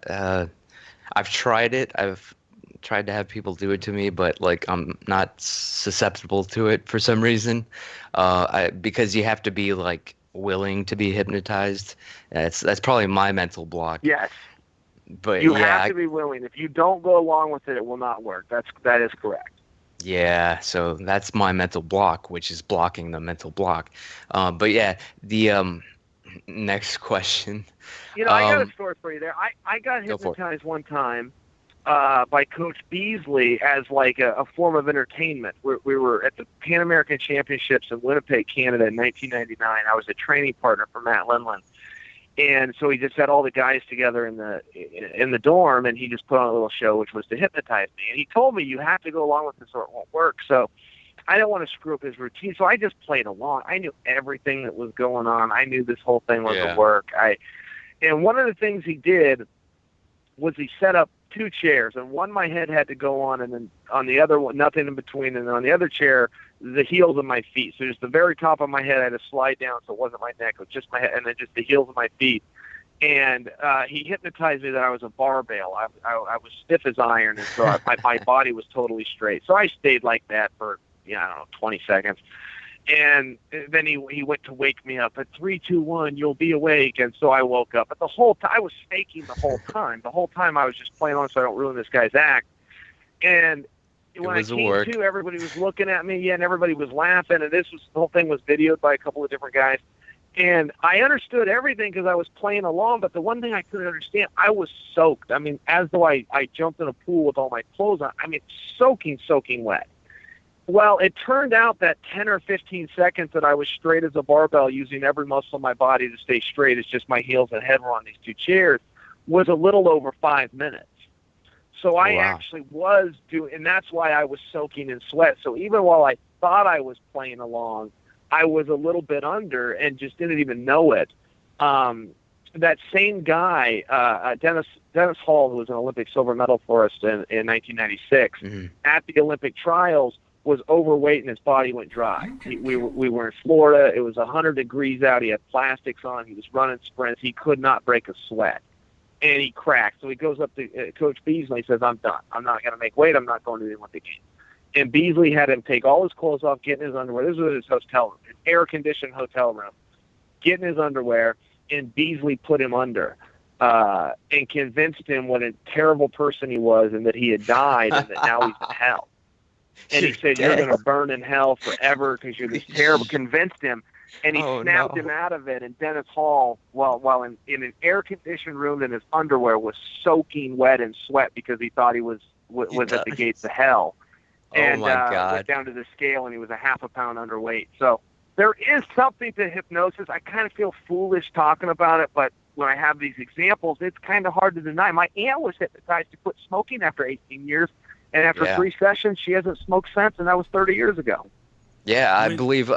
I've tried it. I've tried to have people do it to me, but I'm not susceptible to it for some reason. Because you have to be willing to be hypnotized. That's probably my mental block. Yes. But you have to be willing. If you don't go along with it, it will not work. That is correct. Yeah, so that's my mental block, which is blocking the mental block. But yeah, the next question. I got a story for you there. I got hypnotized one time by Coach Beasley as a form of entertainment. We were at the Pan American Championships in Winnipeg, Canada in 1999. I was a training partner for Matt Lindland. And so he just had all the guys together in the dorm, and he just put on a little show, which was to hypnotize me. And he told me, you have to go along with this or it won't work. So I didn't want to screw up his routine, so I just played along. I knew everything that was going on. I knew this whole thing was a work. And one of the things he did was he set up 2 chairs, and one my head had to go on, and then on the other one, nothing in between, and then on the other chair, the heels of my feet. So just the very top of my head, I had to slide down, so it wasn't my neck, it was just my head, and then just the heels of my feet. And he hypnotized me that I was a barbell. I was stiff as iron, and so my body was totally straight. So I stayed like that for, I don't know, 20 seconds. And then he went to wake me up at 3, 2, 1, you'll be awake. And so I woke up. But the whole time, I was faking the whole time. The whole time I was just playing on so I don't ruin this guy's act. And when I came to, everybody was looking at me, and everybody was laughing. And the whole thing was videoed by a couple of different guys. And I understood everything because I was playing along. But the one thing I couldn't understand, I was soaked. I mean, as though I jumped in a pool with all my clothes on. I mean, soaking wet. Well, it turned out that 10 or 15 seconds that I was straight as a barbell, using every muscle in my body to stay straight, it's just my heels and head were on these 2 chairs, was a little over 5 minutes. So I actually was doing, and that's why I was soaking in sweat. So even while I thought I was playing along, I was a little bit under and just didn't even know it. That same guy, Dennis Hall, who was an Olympic silver medal for us in 1996, at the Olympic trials, was overweight and his body went dry. We were in Florida. It was 100 degrees out. He had plastics on. He was running sprints. He could not break a sweat. And he cracked. So he goes up to Coach Beasley and says, I'm done. I'm not going to make weight. I'm not going to the Olympic Games. And Beasley had him take all his clothes off, get in his underwear. This was his hotel room, an air-conditioned hotel room. Get in his underwear, and Beasley put him under and convinced him what a terrible person he was and that he had died and that now he's in hell. And he said, you're going to burn in hell forever because you're this terrible. Convinced him, and he snapped him out of it. And Dennis Hall, while in an air-conditioned room in his underwear, was soaking wet in sweat because he thought he was at the gates of hell. And went down to the scale, and he was a half a pound underweight. So there is something to hypnosis. I kind of feel foolish talking about it, but when I have these examples, it's kind of hard to deny. My aunt was hypnotized to quit smoking after 18 years. And after 3 sessions, she hasn't smoked since, and that was 30 years ago. Yeah, I believe,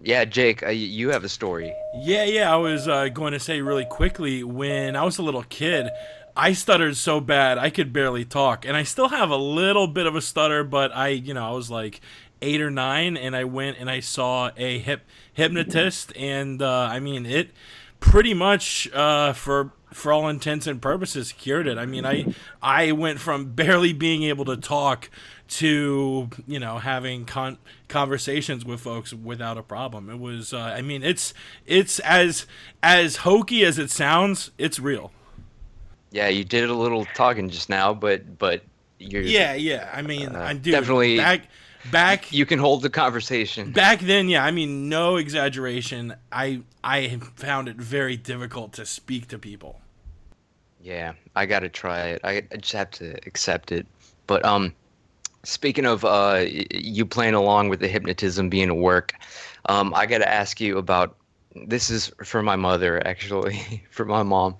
Jake, you have a story. Yeah, I was going to say really quickly, when I was a little kid, I stuttered so bad I could barely talk. And I still have a little bit of a stutter, but I was like 8 or 9, and I went and I saw a hypnotist, and it pretty much for all intents and purposes cured it. I mean, I went from barely being able to talk to having conversations with folks without a problem. It was it's as hokey as it sounds. It's real. Yeah, you did a little talking just now, but you're I mean, I'm definitely back. You can hold the conversation. Back then, no exaggeration. I found it very difficult to speak to people. Yeah, I got to try it. I just have to accept it. But speaking of you playing along with the hypnotism being a work, I got to ask you about. This is for my mother, actually, for my mom.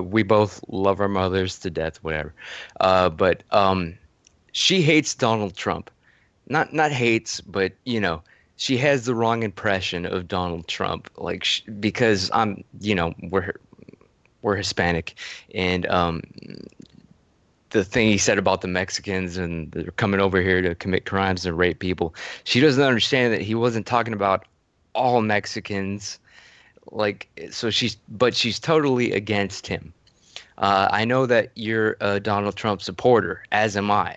We both love our mothers to death, whatever. But she hates Donald Trump. Not hates, but she has the wrong impression of Donald Trump, because we're Hispanic, and the thing he said about the Mexicans and they're coming over here to commit crimes and rape people. She doesn't understand that he wasn't talking about all Mexicans, she's totally against him. I know that you're a Donald Trump supporter, as am I,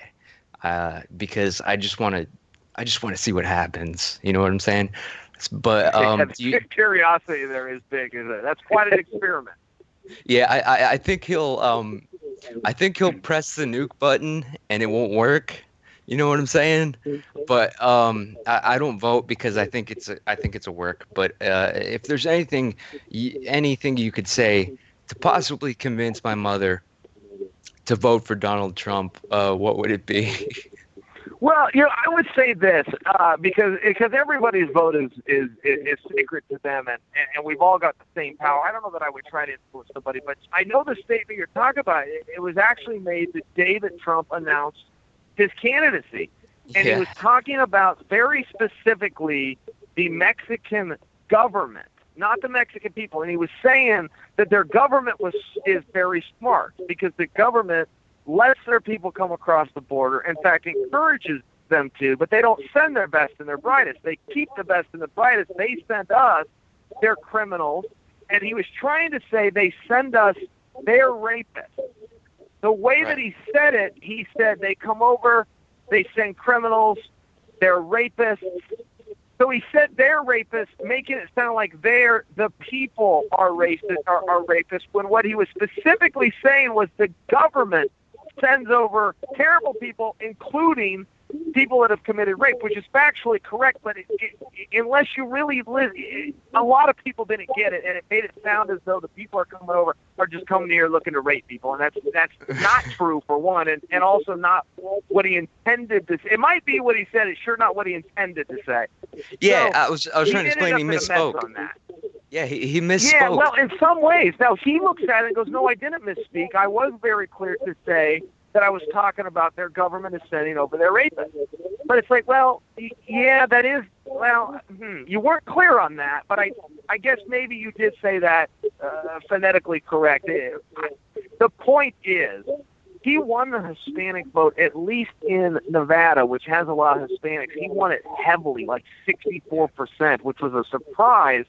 because I just want to see what happens. You know what I'm saying? But curiosity there is big, isn't it? That's quite an experiment. Yeah, I think he'll press the nuke button and it won't work. You know what I'm saying? But I don't vote because I think it's a work. But if there's anything you could say to possibly convince my mother to vote for Donald Trump, what would it be? Well, I would say this because everybody's vote is sacred to them, and we've all got the same power. I don't know that I would try to influence somebody, but I know the statement you're talking about. It was actually made the day that Trump announced his candidacy. And he Yeah. was talking about very specifically the Mexican government, not the Mexican people. And he was saying that their government is very smart because the government lets their people come across the border. In fact, encourages them to, but they don't send their best and their brightest. They keep the best and the brightest. They send us their criminals. And he was trying to say they send us their rapists. The way that he said it, he said they come over, they send criminals, they're rapists. So he said they're rapists, making it sound like the people are racist, are rapists, when what he was specifically saying was the government sends over terrible people, including people that have committed rape, which is factually correct, but unless you really live, a lot of people didn't get it, and it made it sound as though the people are coming over are just coming here looking to rape people, and that's not true, for one, and also not what he intended to say. It might be what he said, it's sure not what he intended to say. Yeah, So I was trying to explain he ended up in a mess misspoke. on that. Yeah, he misspoke. Yeah, well, in some ways. Now, he looks at it and goes, no, I didn't misspeak. I was very clear to say that I was talking about their government is sending over their rapists. But it's like, well, yeah, that is, well, you weren't clear on that, but I guess maybe you did say that phonetically correct. The point is, he won the Hispanic vote, at least in Nevada, which has a lot of Hispanics. He won it heavily, like 64%, which was a surprise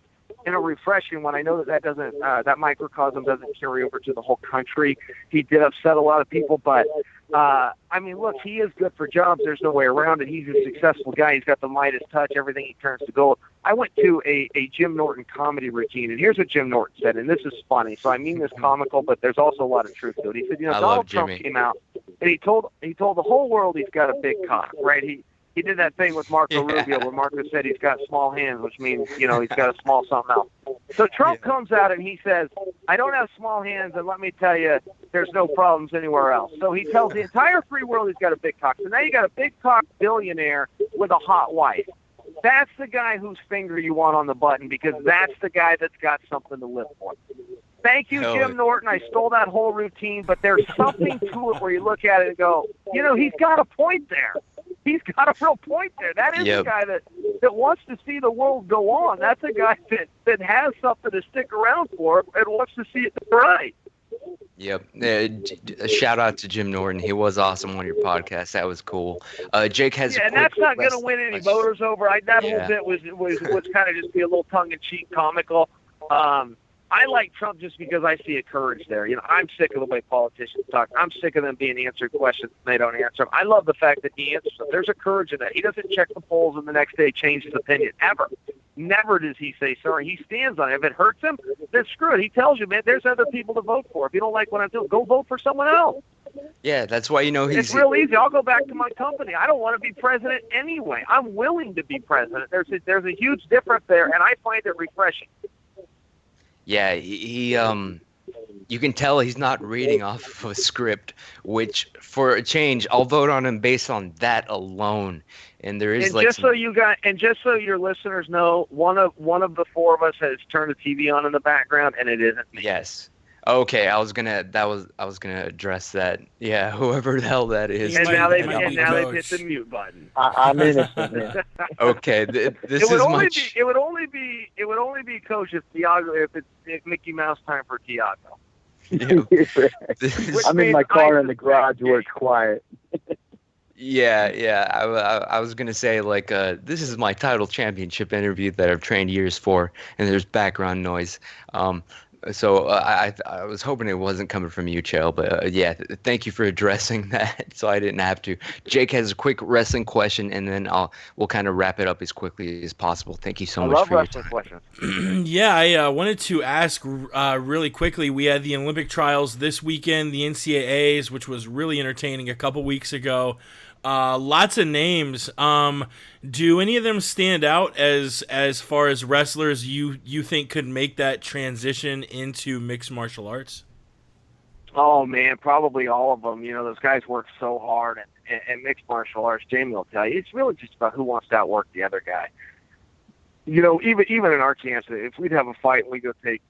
and a refreshing one. I know that doesn't, that microcosm doesn't carry over to the whole country. He did upset a lot of people, but I mean, look, he is good for jobs. There's no way around it. He's a successful guy. He's got the Midas touch. Everything he turns to gold. I went to a Jim Norton comedy routine, and here's what Jim Norton said, and this is funny. So I mean this comical, but there's also a lot of truth to it. He said, Donald Trump came out, and he told the whole world he's got a big cock, right? He did that thing with Marco Rubio where Marco said he's got small hands, which means, he's got a small something else. So Trump comes out and he says, I don't have small hands, and let me tell you, there's no problems anywhere else. So he tells the entire free world he's got a big cock. So now you got a big cock billionaire with a hot wife. That's the guy whose finger you want on the button, because that's the guy that's got something to live for. Thank you, Jim Norton. I stole that whole routine, but there's something to it where you look at it and go, he's got a point there. He's got a real point there. That is the guy that wants to see the world go on. That's a guy that has something to stick around for and wants to see it right. Yep. A shout out to Jim Norton. He was awesome on your podcast. That was cool. Jake has and that's not going to win any voters over. That whole bit was kind of just be a little tongue-in-cheek comical. I like Trump just because I see a courage there. I'm sick of the way politicians talk. I'm sick of them being answered questions and they don't answer them. I love the fact that he answers them. There's a courage in that. He doesn't check the polls and the next day change his opinion, ever. Never does he say sorry. He stands on it. If it hurts him, then screw it. He tells you, man, there's other people to vote for. If you don't like what I'm doing, go vote for someone else. Yeah, that's why he's... It's real easy. I'll go back to my company. I don't want to be president anyway. I'm willing to be president. There's a huge difference there, and I find it refreshing. Yeah, he you can tell he's not reading off of a script, which for a change, I'll vote on him based on that alone. And there is just so your listeners know, one of the four of us has turned the TV on in the background, and it isn't me. Yes. Okay, I was gonna address that. Yeah, whoever the hell that is. And now they hit the mute button. I'm innocent. Man. Okay, this it would is only much. Be, it would only be Coach if it's Mickey Mouse time for Tiago. I'm in my car in the garage where it's quiet. Yeah. I was gonna say this is my title championship interview that I've trained years for, and there's background noise. So I was hoping it wasn't coming from you, Chael, but thank you for addressing that, so I didn't have to. Jake has a quick wrestling question, and then we'll kind of wrap it up as quickly as possible. Thank you so much for your time. I love wrestling questions. Yeah, I wanted to ask really quickly. We had the Olympic trials this weekend, the NCAAs, which was really entertaining a couple weeks ago. Lots of names. Do any of them stand out as far as wrestlers you think could make that transition into mixed martial arts? Oh man, probably all of them. Those guys work so hard, and mixed martial arts, Jamie will tell you, it's really just about who wants to outwork the other guy. even in our camps, if we'd have a fight and we go take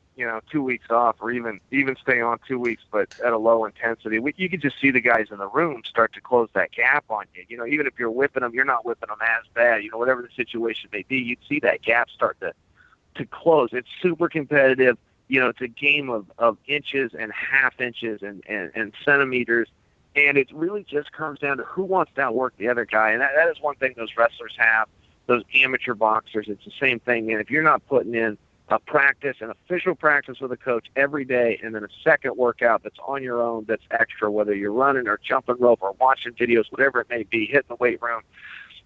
2 weeks off, or even stay on 2 weeks, but at a low intensity, you could just see the guys in the room start to close that gap on you. Even if you're whipping them, you're not whipping them as bad. Whatever the situation may be, you'd see that gap start to close. It's super competitive. It's a game of inches and half inches and centimeters, and it really just comes down to who wants to outwork the other guy. And that is one thing those wrestlers have, those amateur boxers. It's the same thing. And if you're not putting in a practice, an official practice with a coach every day, and then a second workout that's on your own, that's extra, whether you're running or jumping rope or watching videos, whatever it may be, hitting the weight room,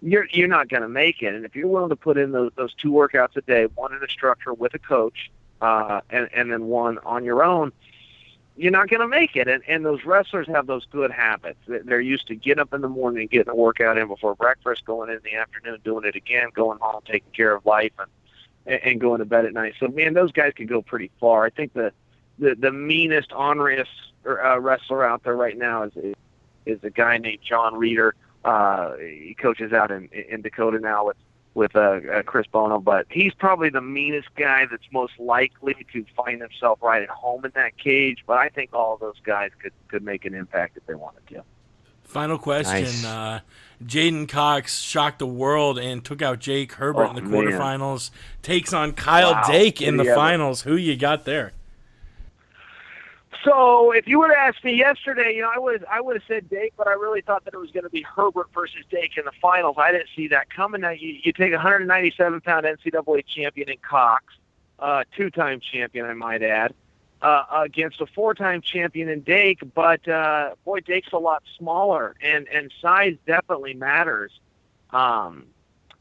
you're not going to make it. And if you're willing to put in those 2 workouts a day, one in a structure with a coach, and then one on your own, you're not going to make it. And those wrestlers have those good habits. They're used to getting up in the morning and getting a workout in before breakfast, going in the afternoon, doing it again, going home, taking care of life, and going to bed at night. So, man, those guys can go pretty far. I think the meanest, orneriest wrestler out there right now is a guy named John Reeder. He coaches out in Dakota now with Chris Bono, but he's probably the meanest guy that's most likely to find himself right at home in that cage. But I think all of those guys could make an impact if they wanted to. Final question. Nice. Jaden Cox shocked the world and took out Jake Herbert in the quarterfinals. Takes on Kyle Dake in the finals. Who you got there? So if you would have asked me yesterday, I would have said Dake, but I really thought that it was going to be Herbert versus Dake in the finals. I didn't see that coming. Now you take a 197-pound NCAA champion in Cox, 2-time champion, I might add, against a 4-time champion in Dake, but boy, Dake's a lot smaller, and size definitely matters.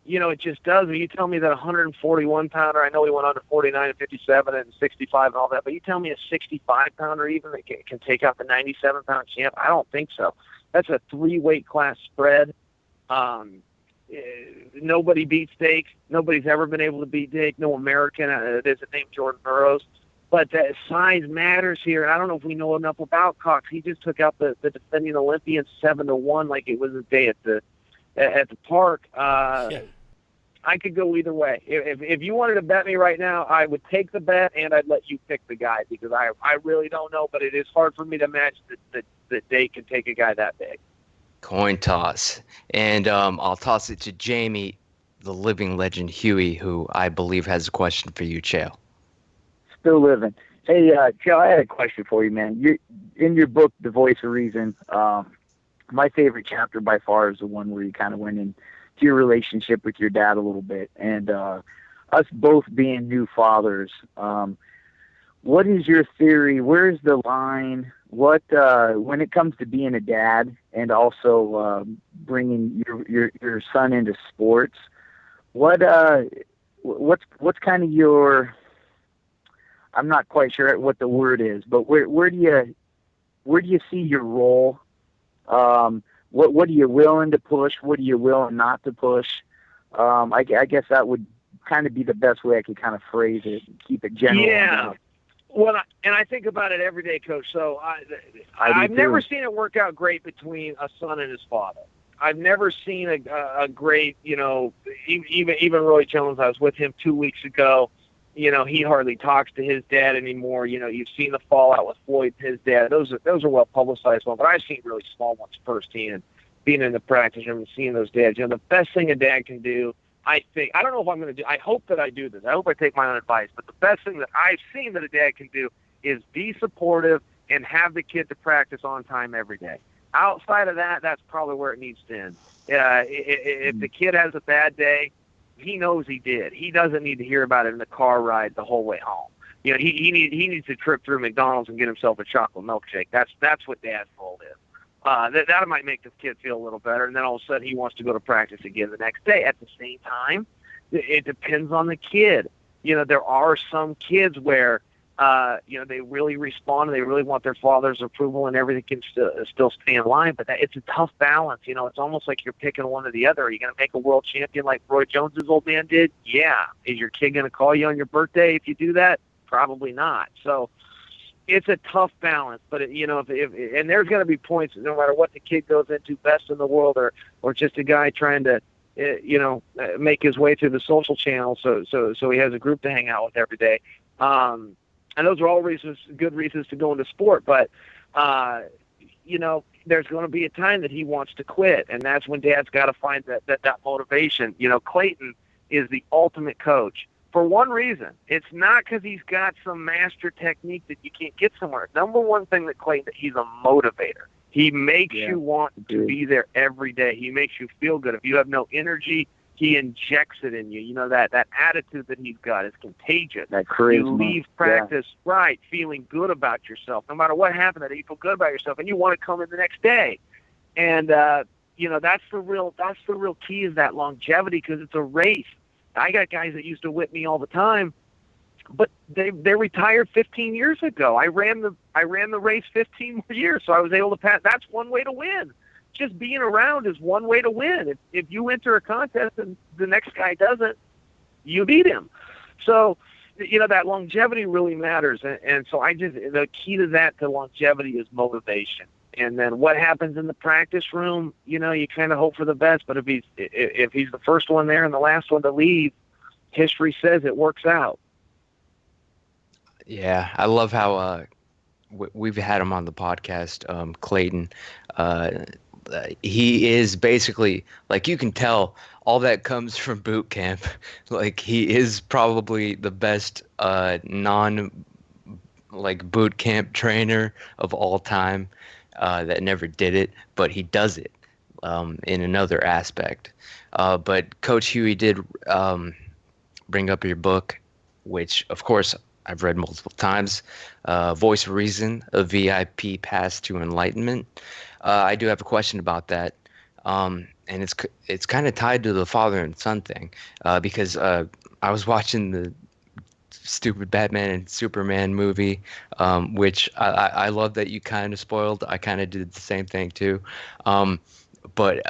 It just does. When you tell me that 141-pounder, I know he went on to 49 and 57 and 65 and all that, but you tell me a 65-pounder even that can take out the 97-pound champ, I don't think so. That's a 3-weight class spread. Nobody beats Dake. Nobody's ever been able to beat Dake. No American. There's a name, Jordan Burroughs. But size matters here, and I don't know if we know enough about Cox. He just took out the defending Olympian 7-1 like it was a day at the park. I could go either way. If you wanted to bet me right now, I would take the bet, and I'd let you pick the guy, because I really don't know, but it is hard for me to imagine that Dake can take a guy that big. Coin toss. And I'll toss it to Jamie, the living legend Huey, who I believe has a question for you, Chael. Still living. Hey, Chael, I had a question for you, man. In your book, The Voice of Reason, my favorite chapter by far is the one where you kind of went into your relationship with your dad a little bit. And us both being new fathers, what is your theory? Where's the line? What when it comes to being a dad and also bringing your son into sports, what's kind of your, I'm not quite sure what the word is, but where do you see your role? What are you willing to push? What are you willing not to push? I guess that would kind of be the best way I could kind of phrase it and keep it general. Yeah. Well, and I think about it every day, Coach. So I've never seen it work out great between a son and his father. I've never seen a great, even Roy Jones. I was with him 2 weeks ago. He hardly talks to his dad anymore. You've seen the fallout with Floyd and his dad. Those are well publicized ones, but I've seen really small ones firsthand, being in the practice room and seeing those dads. The best thing a dad can do, I think, I don't know if I'm going to do, I hope that I do this. I hope I take my own advice, but the best thing that I've seen that a dad can do is be supportive and have the kid to practice on time every day. Outside of that, that's probably where it needs to end. If the kid has a bad day, he knows he did. He doesn't need to hear about it in the car ride the whole way home. He needs to trip through McDonald's and get himself a chocolate milkshake. That's what dad's role is. That might make the kid feel a little better, and then all of a sudden he wants to go to practice again the next day. At the same time, it depends on the kid. There are some kids where they really respond and they really want their father's approval, and everything can still stay in line. But it's a tough balance. It's almost like you're picking one or the other. Are you going to make a world champion like Roy Jones's old man did? Yeah. Is your kid going to call you on your birthday if you do that? Probably not. So it's a tough balance. But if there's going to be points, no matter what the kid goes into, best in the world or just a guy trying to make his way through the social channels, so he has a group to hang out with every day. And those are all good reasons to go into sport. But there's going to be a time that he wants to quit, and that's when Dad's got to find that motivation. Clayton is the ultimate coach for one reason. It's not because he's got some master technique that you can't get somewhere. Number one thing that Clayton, he's a motivator. He makes you want to be there every day. He makes you feel good. If you have no energy, he injects it in you. That attitude that he's got is contagious. That charisma. You leave practice feeling good about yourself. No matter what happened, you feel good about yourself, and you want to come in the next day. And that's the real key, is that longevity, because it's a race. I got guys that used to whip me all the time, but they retired 15 years ago. I ran the race 15 more years, so I was able to pass. That's one way to win. Just being around is one way to win. If you enter a contest and the next guy doesn't, you beat him. So, that longevity really matters. And so the key to that, to longevity, is motivation. And then what happens in the practice room, you kind of hope for the best. But if he's the first one there and the last one to leave, history says it works out. Yeah, I love how we've had him on the podcast, Clayton. He is basically, like, you can tell all that comes from boot camp. Like, he is probably the best boot camp trainer of all time that never did it, but he does it in another aspect. But Coach Huey did bring up your book, which, of course, I've read multiple times, Voice of Reason, A VIP Path to Enlightenment. I do have a question about that, and it's kind of tied to the father and son thing, because I was watching the stupid Batman and Superman movie, which I love that you kind of spoiled. I kind of did the same thing too. But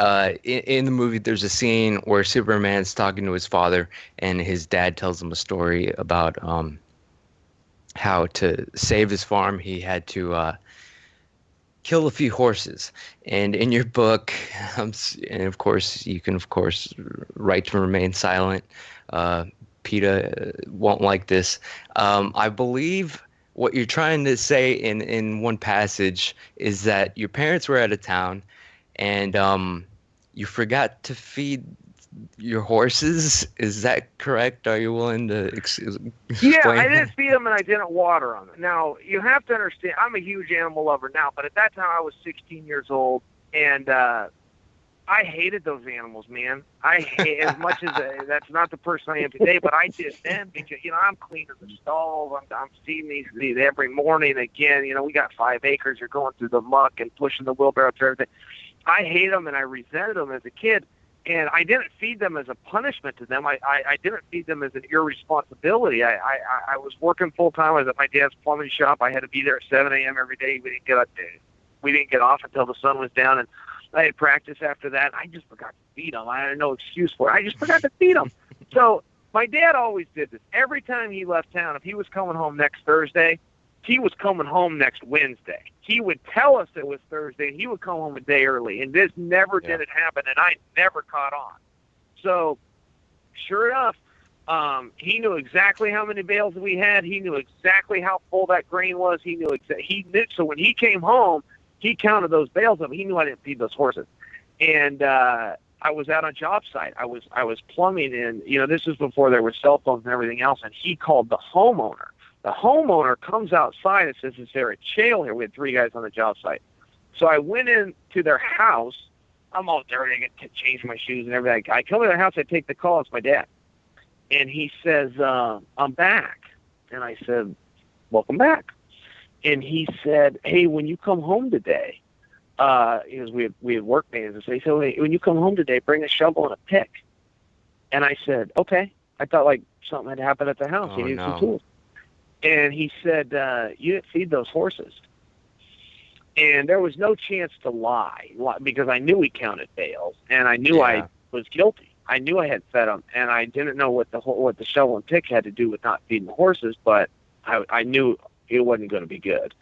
in the movie, there's a scene where Superman's talking to his father, and his dad tells him a story about how to save his farm. He had to kill a few horses. And in your book, and of course, you can, right to remain silent. PETA won't like this. I believe what you're trying to say in one passage is that your parents were out of town, and you forgot to feed your horses. Is that correct? Are you willing to explain? Yeah, I didn't feed them and I didn't water them. Now, you have to understand, I'm a huge animal lover now, but at that time I was 16 years old, and I hated those animals, man. I hate, as much as that's not the person I am today, but I did then, because I'm cleaning the stalls. I'm seeing these every morning again. We got 5 acres. You're going through the muck and pushing the wheelbarrow through everything. I hate them, and I resented them as a kid. And I didn't feed them as a punishment to them. I didn't feed them as an irresponsibility. I was working full time. I was at my dad's plumbing shop. I had to be there at 7 a.m. every day. We didn't get off until the sun was down, and I had practice after that. I just forgot to feed them. I had no excuse for it. I just forgot to feed them. So my dad always did this. Every time he left town, if he was coming home next Thursday, he was coming home next Wednesday. He would tell us it was Thursday, and he would come home a day early. And this never did it happen, and I never caught on. So, sure enough, he knew exactly how many bales we had. He knew exactly how full that grain was. He knew. So when he came home, he counted those bales up. He knew I didn't feed those horses. And I was out on job site. I was plumbing, and this was before there were cell phones and everything else. And he called the homeowner. The homeowner comes outside and says, "Is there a Chael here?" We had 3 guys on the job site. So I went into their house. I'm all dirty. I get to change my shoes and everything. I come to their house. I take the call. It's my dad. And he says, "I'm back." And I said, "Welcome back." And he said, "Hey, when you come home today," because we had work days. So he said, "When you come home today, bring a shovel and a pick." And I said, "Okay." I thought like something had happened at the house. He needed some tools. And he said, "You didn't feed those horses." And there was no chance to lie, because I knew he counted bales, and I knew I was guilty. I knew I had fed them, and I didn't know what the shovel and pick had to do with not feeding the horses, but I knew it wasn't going to be good.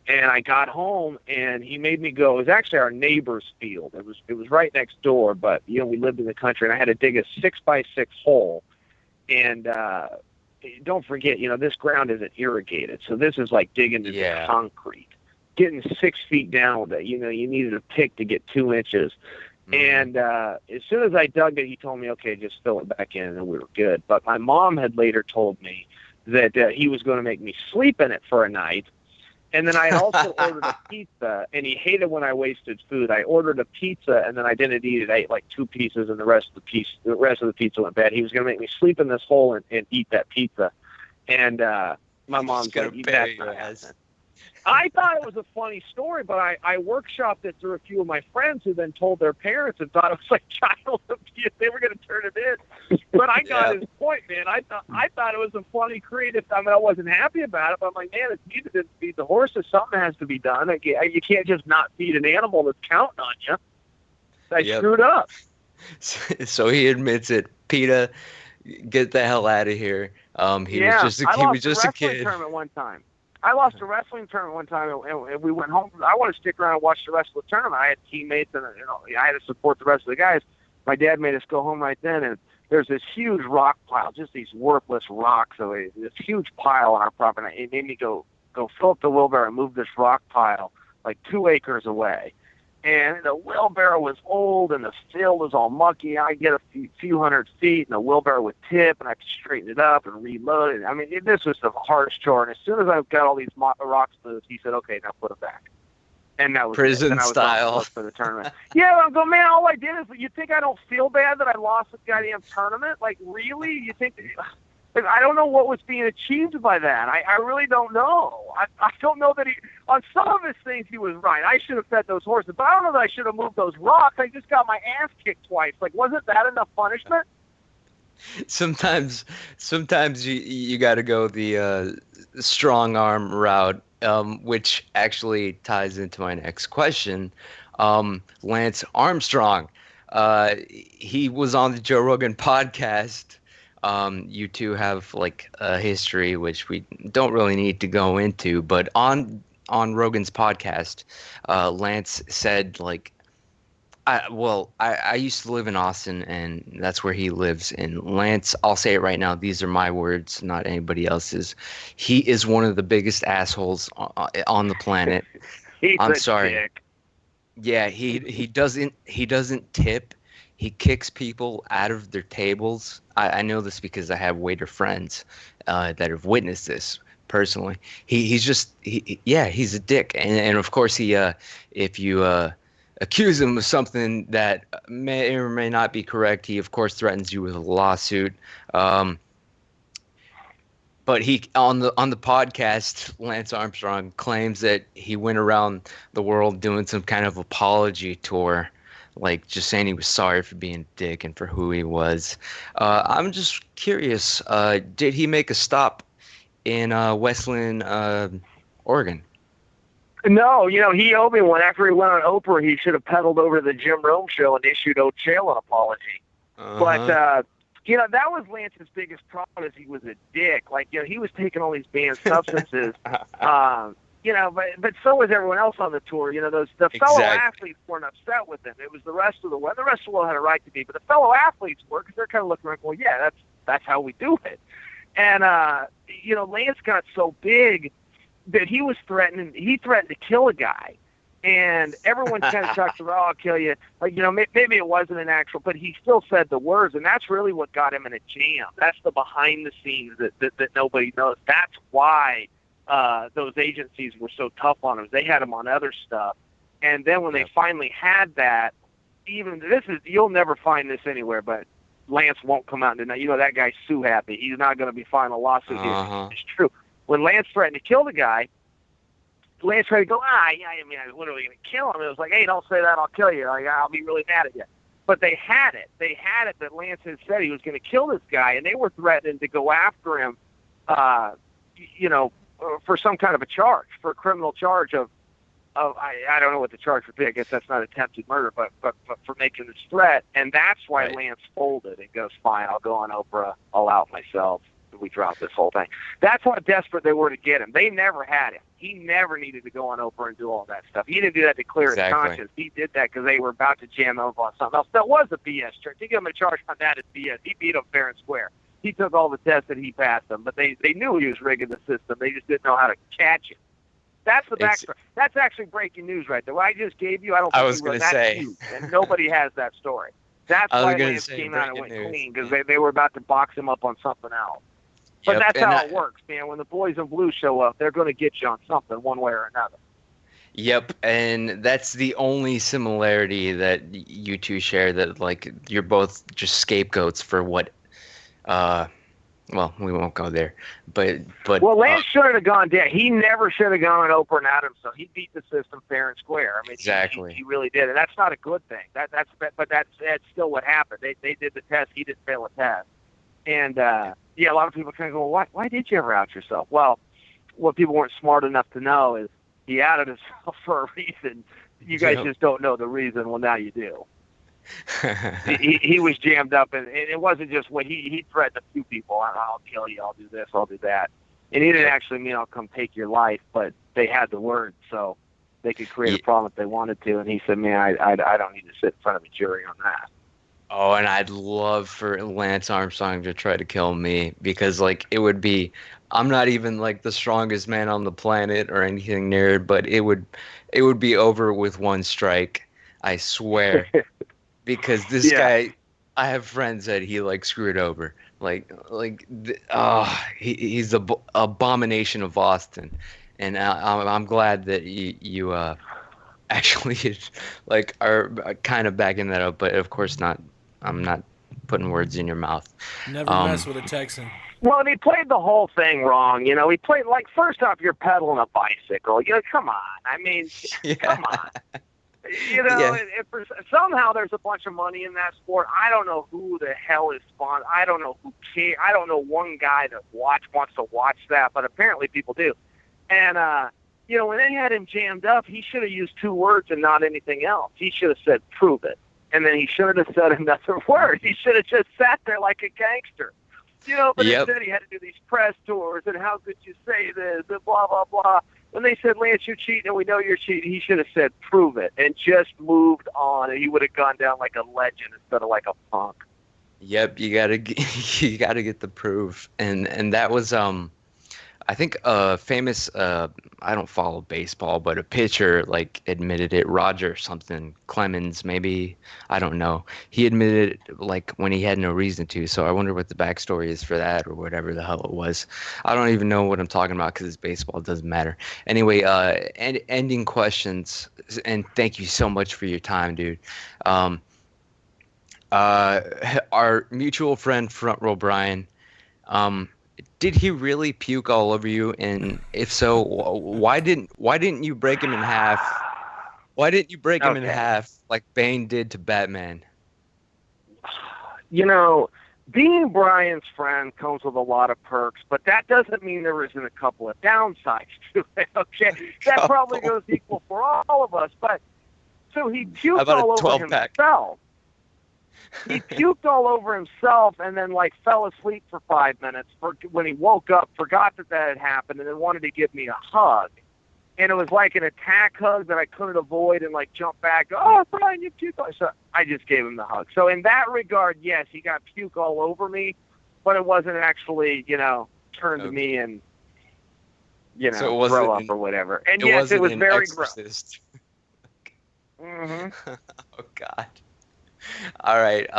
And I got home, and he made me go. It was actually our neighbor's field. It was right next door, but we lived in the country, and I had to dig a 6x6 hole. And don't forget, this ground isn't irrigated, so this is like digging into the concrete, getting 6 feet down with it. You needed a pick to get 2 inches. And as soon as I dug it, he told me, okay, just fill it back in, and we were good. But my mom had later told me that he was going to make me sleep in it for a night. And then I also ordered a pizza, and he hated when I wasted food. I ordered a pizza, and then I didn't eat it. I ate like 2 pieces, and the rest of the pizza went bad. He was going to make me sleep in this hole and eat that pizza. And my mom's like, "That's not happening." I thought it was a funny story, but I workshopped it through a few of my friends who then told their parents and thought it was like child abuse. They were going to turn it in. But I got his point, man. I thought it was a funny creative. I mean, I wasn't happy about it, but I'm like, man, it's needed to feed the horses. Something has to be done. You can't just not feed an animal that's counting on you. I screwed up. So he admits it. PETA, get the hell out of here. He was just a kid. Tournament one time. I lost a wrestling tournament one time, and we went home. I want to stick around and watch the rest of the tournament. I had teammates, and I had to support the rest of the guys. My dad made us go home right then, and there's this huge rock pile, just these worthless rocks. So this huge pile on our property. It made me go fill up the wheelbarrow and move this rock pile like 2 acres away. And the wheelbarrow was old, and the field was all mucky. I get a few hundred feet, and the wheelbarrow would tip, and I could straighten it up and reload it. I mean, this was the hardest chore. And as soon as I got all these rocks moved, he said, "Okay, now put them back." And that was prison it. style for the tournament. Yeah, I'm going, man. All I did is, you think I don't feel bad that I lost this goddamn tournament? Like, really? You think? I don't know what was being achieved by that. I really don't know. I don't know that on some of his things he was right. I should have fed those horses, but I don't know that I should have moved those rocks. I just got my ass kicked twice. Like, wasn't that enough punishment? Sometimes you got to go the strong arm route, which actually ties into my next question. Lance Armstrong, he was on the Joe Rogan podcast. You two have like a history which we don't really need to go into, but on Rogan's podcast, Lance said like, I used to live in Austin, and that's where he lives. And Lance, I'll say it right now, these are my words, not anybody else's. He is one of the biggest assholes on the planet. I'm sorry. Dick. Yeah, he doesn't tip. He kicks people out of their tables. I know this because I have waiter friends that have witnessed this personally. He's a dick. And of course, if you accuse him of something that may or may not be correct, he of course threatens you with a lawsuit. But he on the podcast, Lance Armstrong claims that he went around the world doing some kind of apology tour, like just saying he was sorry for being a dick and for who he was. I'm just curious, did he make a stop in Westland, Oregon? No, he owed me one. After he went on Oprah, he should have pedaled over to the Jim Rome show and issued old Chael an apology. But, that was Lance's biggest problem, is he was a dick. Like, he was taking all these banned substances. But so was everyone else on the tour. The fellow athletes weren't upset with him. It was the rest of the world. The rest of the world had a right to be, but the fellow athletes were, because they're kind of looking around, well, yeah, that's how we do it. And Lance got so big that he threatened to kill a guy, and everyone kind of talked about, "Oh, I'll kill you." Like, maybe it wasn't an actual, but he still said the words, and that's really what got him in a jam. That's the behind the scenes that nobody knows. That's why those agencies were so tough on him. They had him on other stuff, and then when they finally had that, you'll never find this anywhere, but Lance won't come out and deny. That guy's sue happy. He's not going to be filing a lawsuit. It's true. When Lance threatened to kill the guy, Lance tried to go, what are we going to kill him? It was like, hey, don't say that, I'll kill you. Like, I'll be really mad at you. But they had it. They had it that Lance had said he was going to kill this guy, and they were threatening to go after him, for some kind of a charge, for a criminal charge of I don't know what the charge would be. I guess that's not attempted murder, but for making this threat. And that's why Lance folded and goes, fine, I'll go on Oprah, I'll out myself. we drop this whole thing. That's how desperate they were to get him. They never had him. He never needed to go on Oprah and do all that stuff. He didn't do that to clear his conscience. He did that because they were about to jam him up on something else. That was a BS charge. To give him a charge on that is BS. He beat him fair and square. He took all the tests and he passed them, but they knew he was rigging the system. They just didn't know how to catch him. That's the backstory. That's actually breaking news right there. What I just gave you, I don't think was going to say. Huge, and nobody has that story. That's why Lance came out and went clean, because they were about to box him up on something else. But that's how it works, man. When the boys in blue show up, they're going to get you on something one way or another. Yep, and that's the only similarity that you two share, that like you're both just scapegoats for what well, we won't go there, but well, Lance shouldn't have gone down. He never should have gone and Oprah and Adams. So he beat the system fair and square. I mean, exactly. He really did, and that's not a good thing. That's still what happened. They did the test. He didn't fail a test, and a lot of people kind of go, why did you ever out yourself? Well, what people weren't smart enough to know is he outed himself for a reason. You guys just don't know the reason. Well, now you do. he was jammed up, and it wasn't just what he threatened a few people. I'll kill you. I'll do this. I'll do that. And he didn't actually mean I'll come take your life, but they had the word, so they could create a problem if they wanted to. And he said, man, I don't need to sit in front of a jury on that. Oh, and I'd love for Lance Armstrong to try to kill me, because like it would be, I'm not even like the strongest man on the planet or anything near it, but it would be over with one strike. I swear. Because this guy, I have friends that he like screwed over. He's the abomination of Boston, and I'm glad that you actually like are kind of backing that up. But of course not. I'm not putting words in your mouth. Never mess with a Texan. Well, and he played the whole thing wrong. You know, he played like, first off, you're pedaling a bicycle. You know, come on. I mean, come on. You know, somehow there's a bunch of money in that sport. I don't know who the hell is sponsored. I don't know who cares. I don't know one guy that wants to watch that, but apparently people do. And, when they had him jammed up, he should have used 2 words and not anything else. He should have said, prove it. And then he shouldn't have said another word. He should have just sat there like a gangster. But instead he had to do these press tours, and how could you say this, and blah, blah, blah. When they said, Lance, you're cheating, and we know you're cheating, he should have said, prove it, and just moved on, and he would have gone down like a legend instead of like a punk. Yep, you gotta get the proof, and that was I think a famous I don't follow baseball, but a pitcher like admitted it. Roger something Clemens, maybe, I don't know. He admitted it like when he had no reason to. So I wonder what the backstory is for that, or whatever the hell it was. I don't even know what I'm talking about because it's baseball. It doesn't matter. Anyway, ending questions, and thank you so much for your time, dude. Our mutual friend FrontRowBrian, did he really puke all over you? And if so, why didn't you break him in half? Why didn't you break him in half like Bane did to Batman? Being Brian's friend comes with a lot of perks, but that doesn't mean there isn't a couple of downsides to it. Okay, that probably goes equal for all of us. But so he puked all over himself. He puked all over himself and then fell asleep for 5 minutes. When he woke up, forgot that had happened, and then wanted to give me a hug. And it was like an attack hug that I couldn't avoid, and jump back. Oh, Brian, you puked. So I just gave him the hug. So in that regard, yes, he got puke all over me, but it wasn't actually, turned to me and, so throw up or whatever. And yes, it was very gross. Mm-hmm. Oh, God. All right.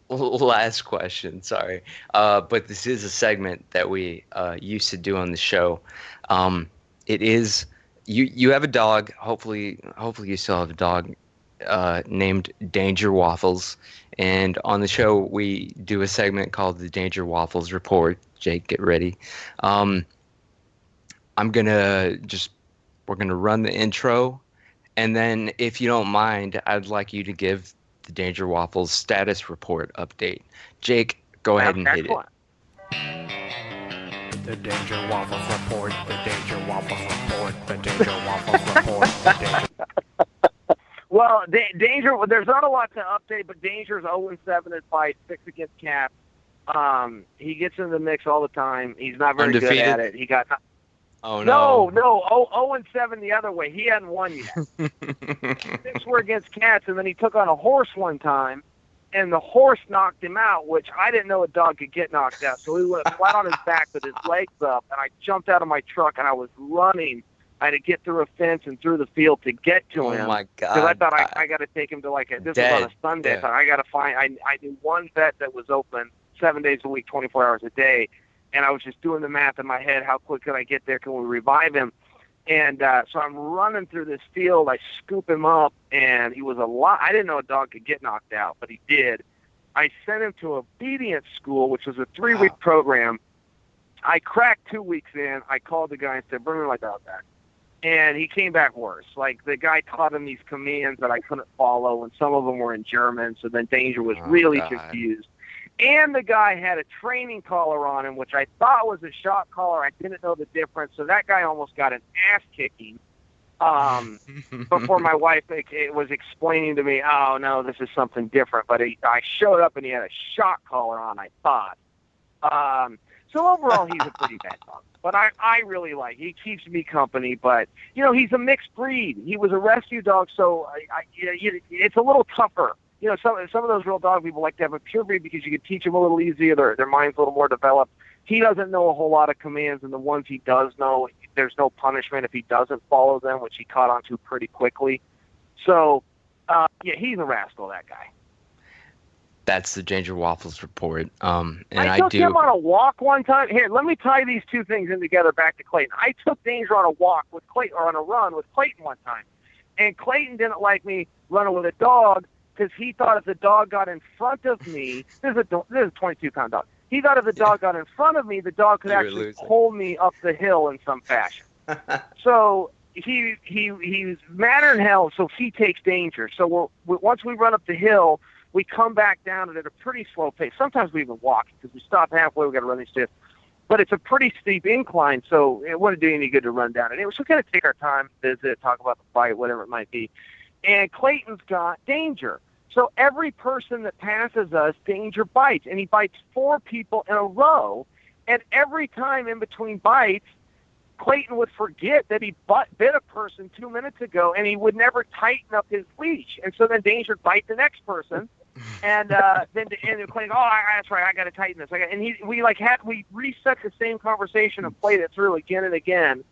Last question. Sorry, but this is a segment that we used to do on the show. It is you have a dog. Hopefully you still have a dog named Danger Waffles. And on the show we do a segment called the Danger Waffles Report. Jake, get ready. We're gonna run the intro, and then if you don't mind, I'd like you to give the Danger Waffles status report update. Jake, go ahead and hit it. The Danger Waffles report. The Danger Waffles report. The Danger Waffles report. The Danger. Well, Danger. There's not a lot to update, but Danger's 0-7 in fights, 6 against Cap. He gets in the mix all the time. He's not very good Undefeated? at it. He got Oh no. no. 0-7 the other way. He hadn't won yet. 6 were against cats, and then he took on a horse one time, and the horse knocked him out, which I didn't know a dog could get knocked out. So he went flat on his back with his legs up, and I jumped out of my truck, and I was running. I had to get through a fence and through the field to get to him. Oh my God! Because I thought I got to take him to this was on a Sunday. I thought I got to find. I knew one vet that was open 7 days a week, 24 hours a day, and I was just doing the math in my head. How quick can I get there? Can we revive him? And so I'm running through this field. I scoop him up, and he was a lot. I didn't know a dog could get knocked out, but he did. I sent him to obedience school, which was a 3-week program. I cracked 2 weeks in. I called the guy and said, "Bring me my dog back." And he came back worse. Like, the guy taught him these commands that I couldn't follow, and some of them were in German, so then Danger was really confused. And the guy had a training collar on him, which I thought was a shock collar. I didn't know the difference, so that guy almost got an ass-kicking before my wife was explaining to me, oh, no, this is something different. But I showed up, and he had a shock collar on, I thought. So overall, he's a pretty bad dog. But I really like. He keeps me company. But he's a mixed breed. He was a rescue dog, so it's a little tougher. Some of those real dog people like to have a pure breed because you can teach them a little easier. Their mind's a little more developed. He doesn't know a whole lot of commands, and the ones he does know, there's no punishment if he doesn't follow them, which he caught on to pretty quickly. So, he's a rascal, that guy. That's the Danger Waffles report. And I took him on a walk one time. Here, let me tie these two things in together back to Clayton. I took Danger on a walk with Clayton, or on a run with Clayton one time. And Clayton didn't like me running with a dog because he thought if the dog got in front of me, this is a 22-pound dog. He thought if the dog got in front of me, the dog could actually pull me up the hill in some fashion. So he's madder than hell, so he takes Danger. So once we run up the hill, we come back down at a pretty slow pace. Sometimes we even walk because we stop halfway. We got to run these stairs. But it's a pretty steep incline, so it wouldn't do any good to run down it. So we kind of take our time, visit, talk about the fight, whatever it might be. And Clayton's got Danger. So every person that passes us, Danger bites. And he bites 4 people in a row. And every time in between bites, Clayton would forget that he bit a person 2 minutes ago, and he would never tighten up his leash. And so then Danger would bite the next person. And then Clayton, that's right, I got to tighten this. We reset the same conversation and played it through again and again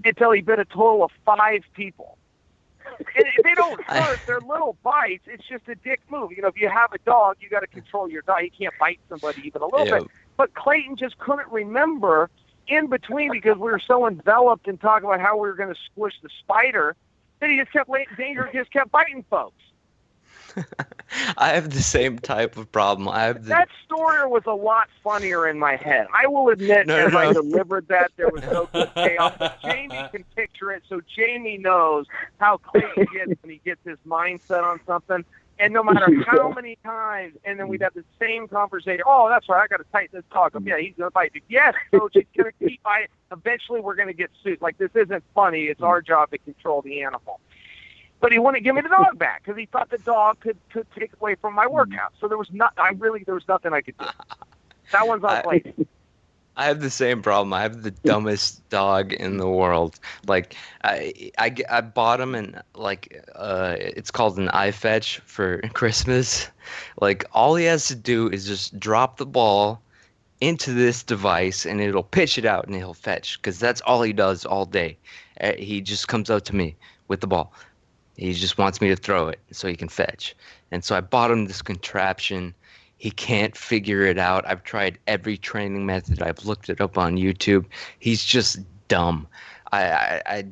until he bit a total of 5 people. And they don't hurt; they're little bites. It's just a dick move. If you have a dog, you got to control your dog. He can't bite somebody even a little bit. But Clayton just couldn't remember in between because we were so enveloped in talking about how we were going to squish the spider that he just Danger just kept biting folks. I have the same type of problem. That story was a lot funnier in my head. I will admit, I delivered that, there was no good payoff. But Jamie can picture it, so Jamie knows how Clayton gets when he gets his mindset on something. And no matter how many times, and then we'd have the same conversation. Oh, that's right, I got to tighten this dog up. Yeah, he's going to bite you. Yes, coach, he's going to keep biting. Eventually, we're going to get sued. Like, this isn't funny. It's our job to control the animal. But he wouldn't give me the dog back because he thought the dog could take away from my workout. So there was nothing I could do. That one's on Clayton. I have the same problem. I have the dumbest dog in the world. Like I bought him and it's called an iFetch for Christmas. Like all he has to do is just drop the ball into this device and it'll pitch it out and he'll fetch because that's all he does all day. He just comes up to me with the ball. He just wants me to throw it so he can fetch. And so I bought him this contraption. He can't figure it out. I've tried every training method. I've looked it up on YouTube. He's just dumb. I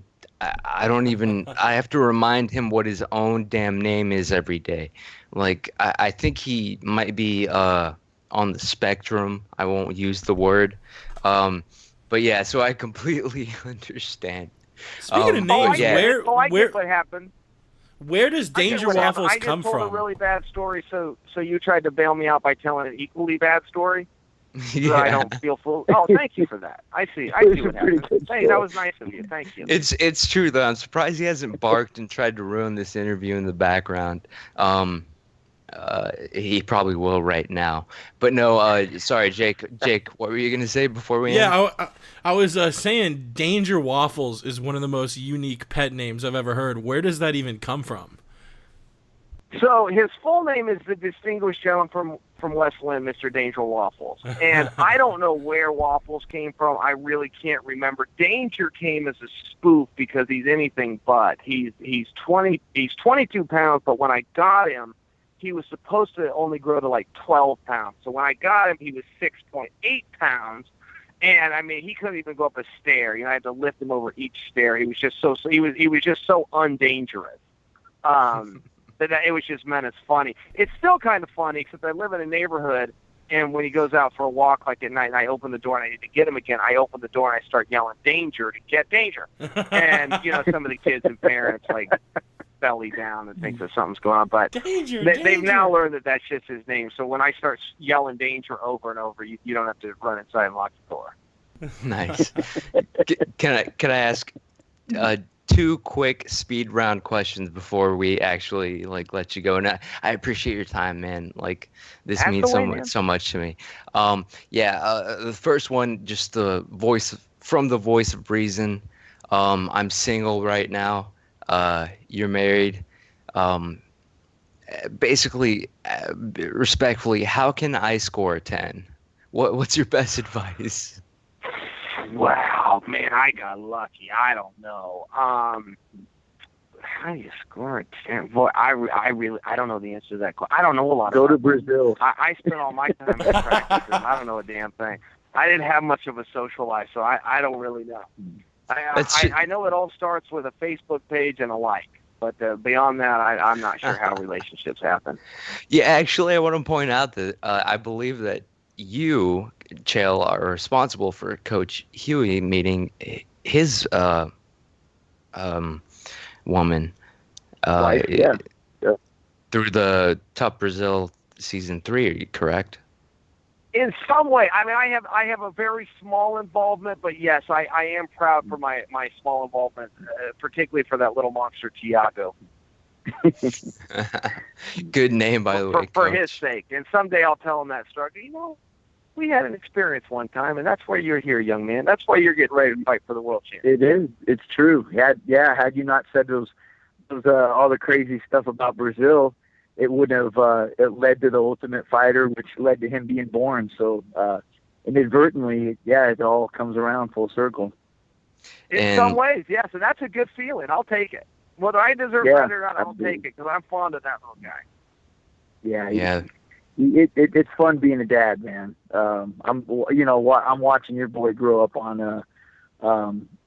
don't even. I have to remind him what his own damn name is every day. Like I think he might be on the spectrum. I won't use the word. But yeah, so I completely understand. Speaking of names, I get what happened. Where does Danger Waffles come from? I just told a really bad story, so you tried to bail me out by telling an equally bad story. So I don't feel full. Oh, thank you for that. I see what happened. Hey, that was nice of you. Thank you. It's true though. I'm surprised he hasn't barked and tried to ruin this interview in the background. He probably will right now. But no, sorry, Jake. Jake, what were you gonna say before we end? Yeah, I was saying Danger Waffles is one of the most unique pet names I've ever heard. Where does that even come from? So his full name is the distinguished gentleman from West Lynn, Mr. Danger Waffles. And I don't know where Waffles came from. I really can't remember. Danger came as a spoof because he's anything but. He's 22 pounds, but when I got him, he was supposed to only grow to like 12 pounds. So when I got him, he was 6.8 pounds. And I mean, he couldn't even go up a stair. You know, I had to lift him over each stair. He was just so he was just so undangerous. That it was just meant as funny. It's still kind of funny because I live in a neighborhood, and when he goes out for a walk like at night, and I open the door and I need to get him again, I open the door and I start yelling "danger" to get danger. And you know, some of the kids and parents like belly down and think that something's going on, but they've now learned that that's just his name. So when I start yelling "danger" over and over, you don't have to run inside and lock the door. Nice. Can I ask? 2 quick speed round questions before we actually let you go. And I appreciate your time, man. Like this means so much to me. The first one, just the voice of reason. I'm single right now. You're married. Basically, respectfully, how can I score a 10? What's your best advice? Wow, man, I got lucky. I don't know. How do you score a 10? Boy, I don't know the answer to that question. I don't know a lot. Go to Brazil. I spent all my time in practice. I don't know a damn thing. I didn't have much of a social life, so I don't really know. I know it all starts with a Facebook page and a like. But beyond that, I'm not sure how relationships happen. Yeah, actually, I want to point out that I believe that you, Chael, are responsible for Coach Huey meeting his woman Yeah. through the Tough Brazil season 3. Are you correct? In some way, I mean, I have a very small involvement, but yes, I am proud for my small involvement, particularly for that little monster Tiago. Good name, by the way, for his sake. And someday I'll tell him that story. You know, we had an experience one time, and that's why you're here, young man. That's why you're getting ready to fight for the world championship. It is. It's true. Had you not said those all the crazy stuff about Brazil, it wouldn't have it led to the Ultimate Fighter, which led to him being born. So inadvertently, it all comes around full circle. In some ways, yeah. So that's a good feeling. I'll take it. Whether I deserve credit or not, I'll take it because I'm fond of that little guy. Yeah. It's fun being a dad, man. I'm watching your boy grow up on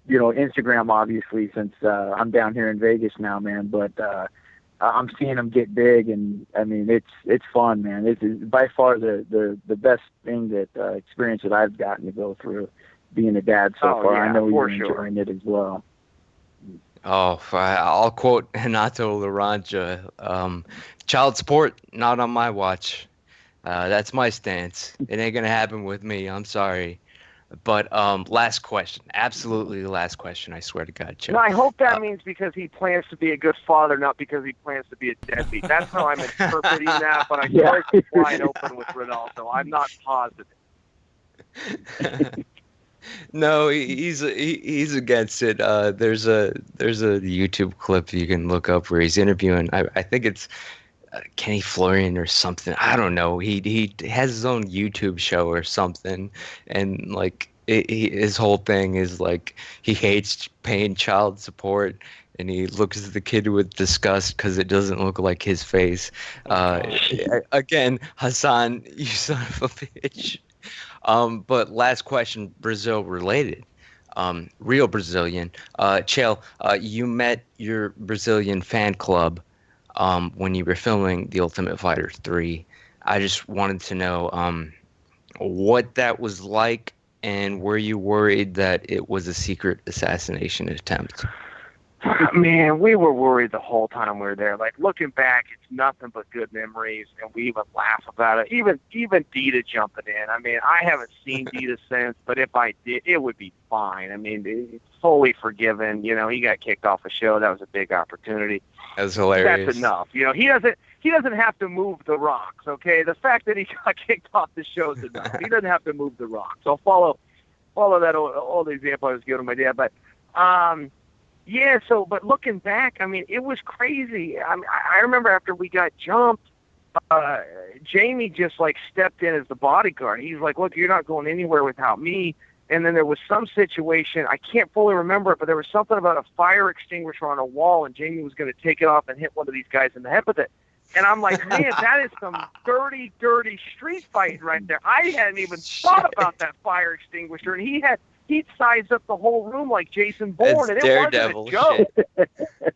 Instagram, obviously, since I'm down here in Vegas now, man. But I'm seeing him get big, and I mean, it's fun, man. It's by far the best thing experience that I've gotten to go through being a dad so far. Yeah, I know you're sure. enjoying it as well. Oh, I'll quote Renato Laranja. Child support, not on my watch. That's my stance. It ain't going to happen with me. I'm sorry. But last question. Absolutely the last question, I swear to God, Chael. No, I hope that means because he plans to be a good father, not because he plans to be a deadbeat. That's how I'm interpreting that, but I'm wide open with Renato. I'm not positive. No, he's against it. There's a YouTube clip you can look up where he's interviewing. I think it's Kenny Florian or something. I don't know. He has his own YouTube show or something, and like his whole thing is like he hates paying child support, and he looks at the kid with disgust because it doesn't look like his face. Again, Hassan, you son of a bitch. But last question, Brazil related, real Brazilian. Chael, you met your Brazilian fan club when you were filming The Ultimate Fighter 3. I just wanted to know what that was like, and were you worried that it was a secret assassination attempt? Man, we were worried the whole time we were there. Like, looking back, it's nothing but good memories, and we even laugh about it. Even Dita jumping in. I mean, I haven't seen Dita since, but if I did, it would be fine. I mean, it's fully forgiven. You know, he got kicked off a show. That was a big opportunity. That was hilarious. That's enough. You know, he he doesn't have to move the rocks, okay? The fact that he got kicked off the show is enough. He doesn't have to move the rocks. I'll follow that old example I was giving my dad. But, yeah, but looking back, I mean, it was crazy. I remember after we got jumped, Jamie just, like, stepped in as the bodyguard. He's like, look, you're not going anywhere without me. And then there was some situation, I can't fully remember it, but there was something about a fire extinguisher on a wall, and Jamie was going to take it off and hit one of these guys in the head with it. And I'm like, man, that is some dirty, dirty street fighting right there. I hadn't even thought about that fire extinguisher, and he'd sized up the whole room like Jason Bourne, and it wasn't a joke.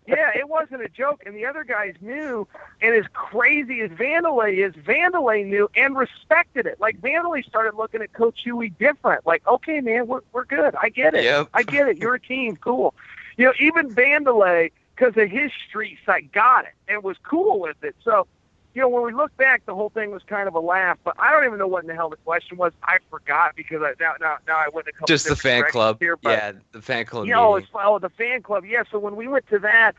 Yeah, it wasn't a joke, and the other guys knew, and as crazy as Vanderlei is, Vanderlei knew and respected it. Like, Vanderlei started looking at Coach Huey different. Like, okay, man, we're good. I get it. Yep. I get it. You're a team. Cool. You know, even Vanderlei, because of his street side, got it and was cool with it. So, you know, when we look back, the whole thing was kind of a laugh. But I don't even know what in the hell the question was. I forgot because now I went a couple just the fan club. Here, but, yeah, the fan club. You know, the fan club. Yeah, so when we went to that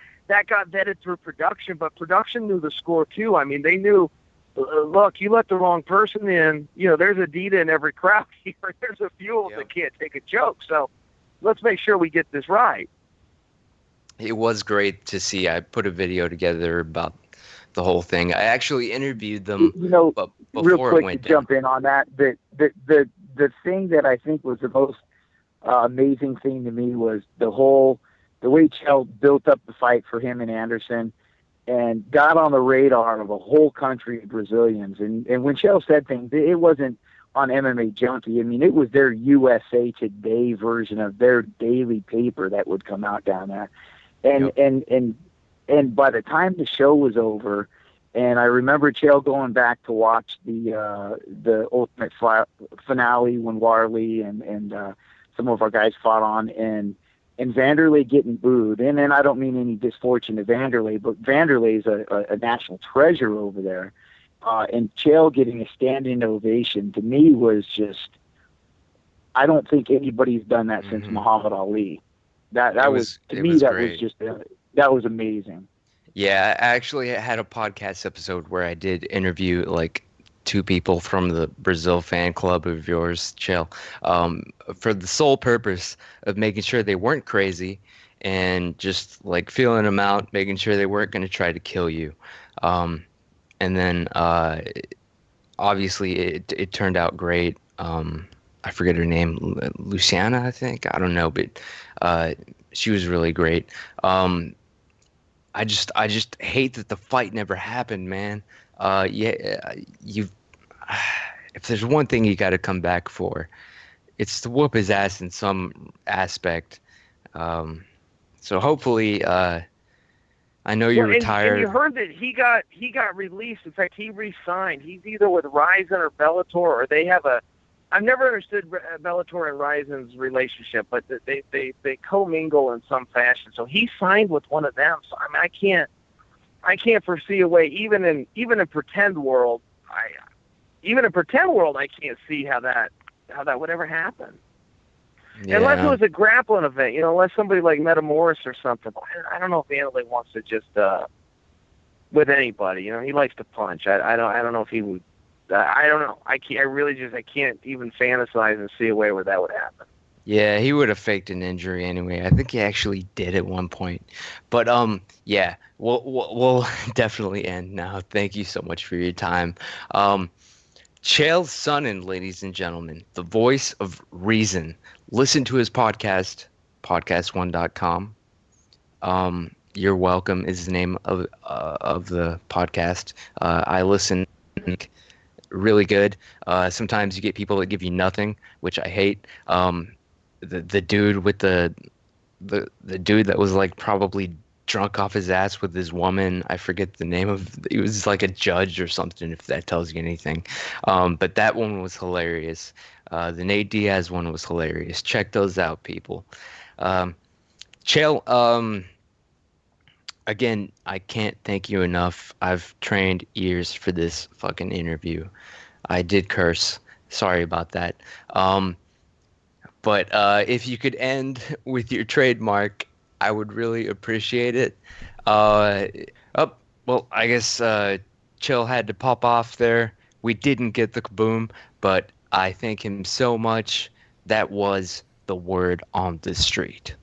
got vetted through production, but production knew the score too. I mean, they knew. Look, you let the wrong person in. You know, there's a Dita in every crowd here. There's a few of them that can't take a joke. So let's make sure we get this right. It was great to see. I put a video together about the whole thing. I actually interviewed them. You know, before real quick it went to jump in on that, the thing that I think was the most amazing thing to me was the way Chael built up the fight for him and Anderson, and got on the radar of a whole country of Brazilians. And when Chael said things, it wasn't on MMA Junkie. I mean, it was their USA Today version of their daily paper that would come out down there. And by the time the show was over, and I remember Chael going back to watch the Ultimate finale when Warley and some of our guys fought on, and Vanderlei getting booed. And then I don't mean any disfortune to Vanderlei, but Vanderlei's a national treasure over there. And Chael getting a standing ovation to me was just, I don't think anybody's done that since Muhammad Ali. That was amazing. Yeah, I actually had a podcast episode where I did interview like 2 people from the Brazil fan club of yours, Chael, for the sole purpose of making sure they weren't crazy and just like feeling them out, making sure they weren't going to try to kill you. And then obviously it turned out great. I forget her name, Luciana, I think. I don't know, but she was really great. I just hate that the fight never happened, man. If there's one thing you got to come back for, it's to whoop his ass in some aspect. So hopefully, I know you're retired. And you heard that he got released. In fact, he re-signed. He's either with Ryzen or Bellator, or they have a. I've never understood Bellator and Ryzen's relationship, but they commingle in some fashion. So he signed with one of them. So I mean, I can't foresee a way, even in pretend world. I can't see how that would ever happen. Yeah. Unless it was a grappling event, you know, unless somebody like Metamoris or something. I don't know if Vanderlei wants to just with anybody. You know, he likes to punch. I don't know if he would. I don't know. I can't even fantasize and see a way where that would happen. Yeah, he would have faked an injury anyway. I think he actually did at one point. But yeah, we'll definitely end now. Thank you so much for your time. Chael Sonnen, ladies and gentlemen, the voice of reason. Listen to his podcast, podcast1.com. You're Welcome is the name of the podcast. I listen. Really good. Sometimes you get people that give you nothing, which I hate. The dude with the dude that was like probably drunk off his ass with his woman. I forget the name of. He was like a judge or something, if that tells you anything. But that one was hilarious. The Nate Diaz one was hilarious. Check those out, people. Chael, again, I can't thank you enough. I've trained years for this fucking interview. I did curse. Sorry about that. But if you could end with your trademark, I would really appreciate it. Well, I guess Chael had to pop off there. We didn't get the kaboom, but I thank him so much. That was the word on the street.